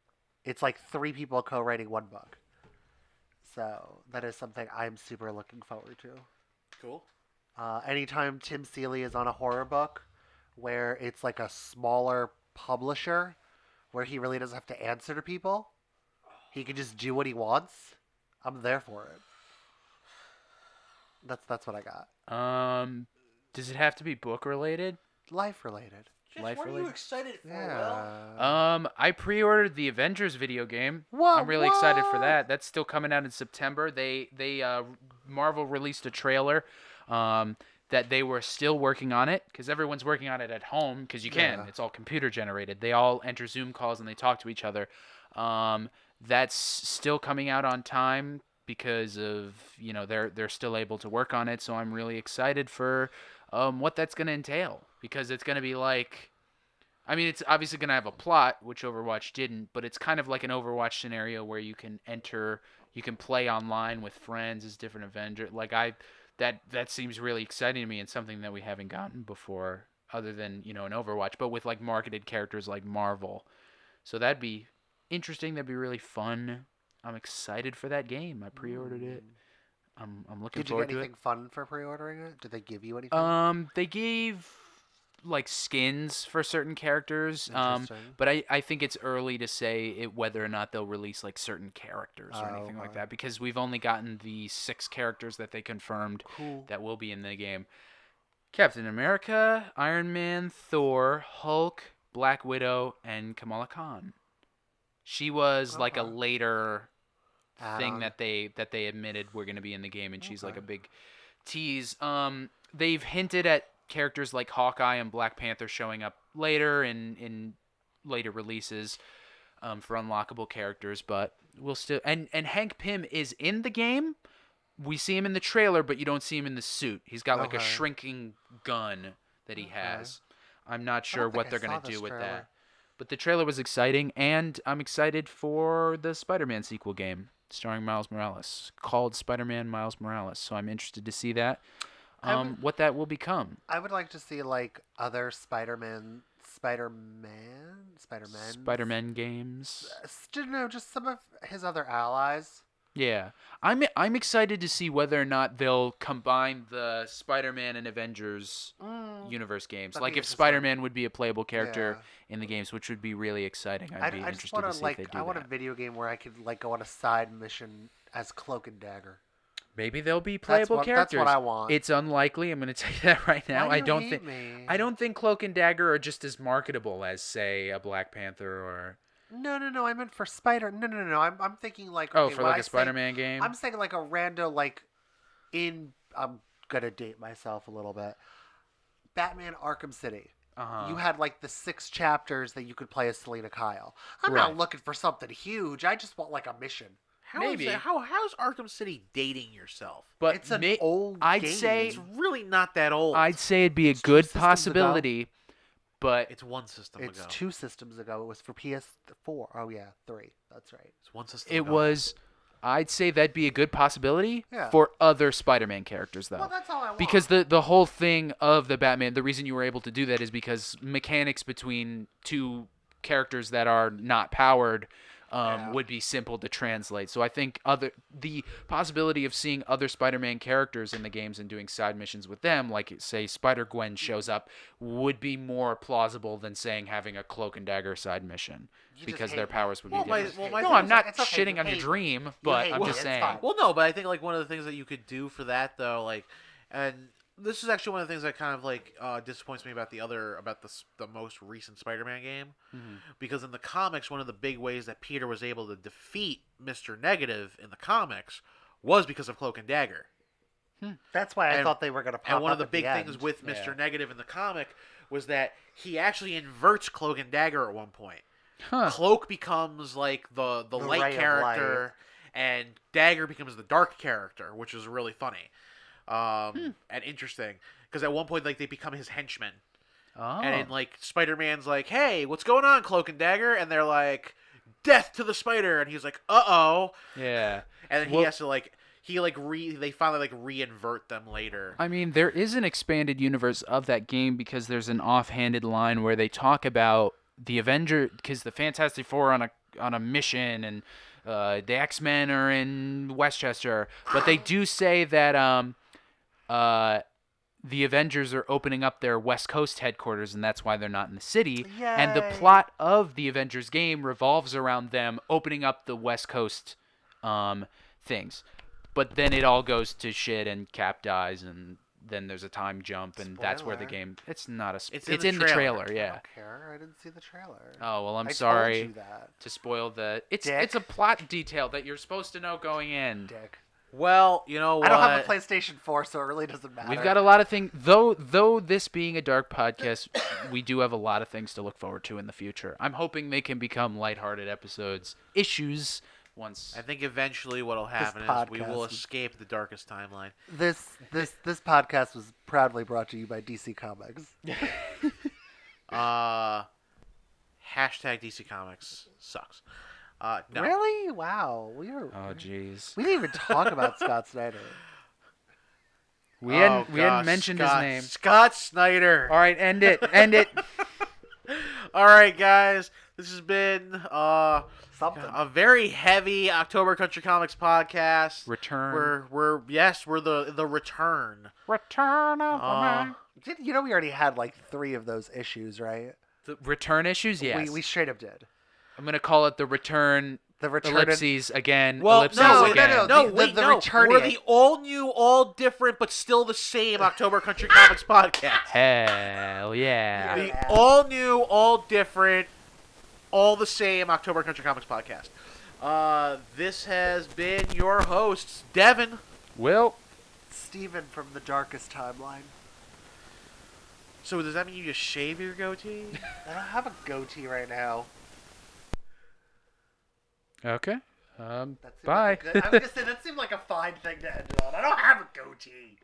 S2: It's like 3 people co-writing one book. So that is something I'm super looking forward to.
S1: Cool.
S2: Anytime Tim Seeley is on a horror book where it's like a smaller publisher where he really doesn't have to answer to people, he can just do what he wants, I'm there for it. That's what I got.
S3: Does it have to be book related?
S2: Life related.
S1: What are you excited for,
S2: Yeah.
S3: I pre-ordered the Avengers video game.
S2: Whoa,
S3: I'm really excited for that. That's still coming out in September. Marvel released a trailer that they were still working on it because everyone's working on it at home because you can. Yeah. It's all computer generated. They all enter Zoom calls and they talk to each other. That's still coming out on time because of they're still able to work on it. So I'm really excited for what that's going to entail. Because it's going to be like, I mean, it's obviously going to have a plot, which Overwatch didn't, but it's kind of like an Overwatch scenario where you can play online with friends as different Avengers. Like that seems really exciting to me and something that we haven't gotten before, other than an Overwatch, but with like marketed characters like Marvel. So that'd be interesting. That'd be really fun. I'm excited for that game. I pre-ordered it. I'm looking forward to it.
S2: Did you get anything fun for pre-ordering it? Did they give you anything?
S3: They gave like skins for certain characters, but I think it's early to say whether or not they'll release like certain characters or anything like that, because we've only gotten the 6 characters that they confirmed that will be in the game. Captain America, Iron Man, Thor, Hulk, Black Widow, and Kamala Khan. She was like a later thing that they admitted were going to be in the game, and she's like a big tease. They've hinted at characters like Hawkeye and Black Panther showing up later in later releases for unlockable characters, but we'll still and Hank Pym is in the game. We see him in the trailer, but you don't see him in the suit. He's got like a shrinking gun that he has. I'm not
S2: I
S3: sure
S2: don't think
S3: what
S2: I
S3: they're
S2: saw
S3: going to
S2: this
S3: do with
S2: trailer.
S3: that. But the trailer was exciting, and I'm excited for the Spider-Man sequel game starring Miles Morales called Spider-Man Miles Morales. So I'm interested to see that, what that will become.
S2: I would like to see like other Spider-Man,
S3: Spider-Man games.
S2: No, just some of his other allies.
S3: Yeah, I'm excited to see whether or not they'll combine the Spider-Man and Avengers universe games.
S2: That'd
S3: Like
S2: be
S3: if
S2: interesting.
S3: Spider-Man would be a playable character
S2: Yeah.
S3: in the games, which would be really exciting. I'd be
S2: I just
S3: interested
S2: want
S3: to
S2: to
S3: see if they
S2: like
S3: do
S2: I want a
S3: that.
S2: video game where I could like go on a side mission as Cloak and Dagger.
S3: Maybe they'll be playable characters.
S2: That's what I want.
S3: It's unlikely. I'm going to tell you that right now.
S2: Why do you hate me?
S3: I don't think Cloak and Dagger are just as marketable as say a Black Panther or
S2: No. I meant for Spider. No. I'm thinking like
S3: for
S2: when
S3: like
S2: I
S3: a
S2: say-
S3: Spider-Man game.
S2: I'm saying like a rando like I'm gonna date myself a little bit. Batman Arkham City. You had like the 6 chapters that you could play as Selena Kyle. I'm
S3: Right.
S2: not looking for something huge. I just want like a mission.
S1: Maybe. How's Arkham City dating yourself?
S3: But
S2: It's an old
S3: I'd
S2: game.
S3: say
S1: It's really not that old.
S3: I'd say it'd be a
S2: It's 2
S3: good
S2: systems
S3: possibility, but
S1: It's one system
S2: It's
S1: ago.
S2: 2 systems ago. It was for PS4. Oh yeah, 3. That's right.
S1: It's one system
S3: it
S1: ago.
S3: was. I'd say that'd be a good possibility
S2: Yeah.
S3: for other Spider-Man characters, though.
S2: Well, that's all I want.
S3: Because the whole thing of the Batman, the reason you were able to do that is because mechanics between two characters that are not powered would be simple to translate. So I think the possibility of seeing other Spider-Man characters in the games and doing side missions with them, like say Spider-Gwen shows up, would be more plausible than saying having a Cloak and Dagger side mission.
S2: You just
S3: Because
S2: hate
S3: their
S2: me.
S3: powers would
S1: Well,
S3: be
S1: my-
S3: different.
S1: well, my
S3: No,
S1: thing
S3: I'm
S1: is-
S3: not
S2: it's okay,
S3: shitting
S2: you
S3: on your
S2: hate me.
S3: dream,
S2: You
S3: but
S2: hate
S3: I'm
S2: me,
S3: just
S2: it's
S3: saying.
S2: fine.
S1: Well, no, but I think like one of the things that you could do for that though, like, and this is actually one of the things that kind of like disappoints me about the most recent Spider-Man game, because in the comics, one of the big ways that Peter was able to defeat Mr. Negative in the comics was because of Cloak and Dagger.
S2: That's why I
S1: And-
S2: thought they were gonna pop
S1: And one
S2: up
S1: of the
S2: at
S1: big things
S2: end.
S1: with Mr. Negative in the comic was that he actually inverts Cloak and Dagger at one point.
S3: Huh.
S1: Cloak becomes like the light
S2: ray of
S1: character, and Dagger becomes the dark character, which is really funny and interesting. Because at one point, like they become his henchmen,
S3: Oh.
S1: and then, like Spider-Man's like, "Hey, what's going on, Cloak and Dagger?" And they're like, "Death to the Spider!" And he's like, "Uh-oh!"
S3: Yeah.
S1: And then he
S3: Well-
S1: has to like they finally like reinvert them later.
S3: I mean, there is an expanded universe of that game because there's an offhanded line where they talk about the Avenger, because the Fantastic Four are on a mission, and the X-Men are in Westchester, but they do say that the Avengers are opening up their West Coast headquarters, and that's why they're not in the city. And the
S2: Yay.
S3: plot of the Avengers game revolves around them opening up the West Coast things. But then it all goes to shit, and Cap dies, and then there's a time jump, and that's where the
S2: Spoiler.
S3: game. It's not a.
S1: It's
S3: It's
S1: in
S3: in
S1: the
S3: the
S1: trailer.
S3: trailer.
S2: I
S3: Yeah.
S2: don't care. I didn't see the trailer.
S3: Oh well, I'm
S2: I
S3: sorry
S2: told you that,
S3: to spoil the. It's
S2: Dick.
S3: a plot detail that you're supposed to know going in.
S2: Dick.
S1: Well, you know what?
S2: I don't have a PlayStation 4, so it really doesn't matter.
S3: We've got a lot of things. Though this being a dark podcast, we do have a lot of things to look forward to in the future. I'm hoping they can become lighthearted issues once.
S1: I think eventually what'll happen is we will
S2: podcast-
S1: escape the darkest timeline.
S2: This podcast was proudly brought to you by DC Comics.
S1: Hashtag DC Comics sucks. No.
S2: Really? Wow. We
S3: Oh jeez.
S2: didn't even talk about Scott Snyder.
S3: We hadn't
S1: gosh,
S3: mentioned
S1: Scott,
S3: his name.
S1: Scott Snyder.
S3: All right, end it. End it.
S1: All right, guys. This has been
S2: Something.
S1: a very heavy October Country Comics podcast.
S3: Return.
S1: We're the return.
S3: Return of the man.
S2: You know we already had like 3 of those issues, right?
S3: The return issues, yes.
S2: We straight up did.
S3: I'm gonna call it the return.
S2: The return.
S3: Ellipses again.
S1: Well,
S3: ellipses
S1: no,
S3: again.
S1: no,
S2: The
S1: wait, no.
S2: return
S1: We're
S2: it.
S1: the all new, all different, but still the same October Country Comics podcast.
S3: Hell yeah.
S1: The all new, all different, all the same October Country Comics podcast. This has been your hosts, Devon.
S3: Will.
S2: Steven from the darkest timeline.
S1: So does that mean you just shave your goatee?
S2: I don't have a goatee right now.
S3: Okay.
S2: That seemed
S3: Bye.
S2: Like I was gonna say that seemed like a fine thing to end it on. I don't have a goatee.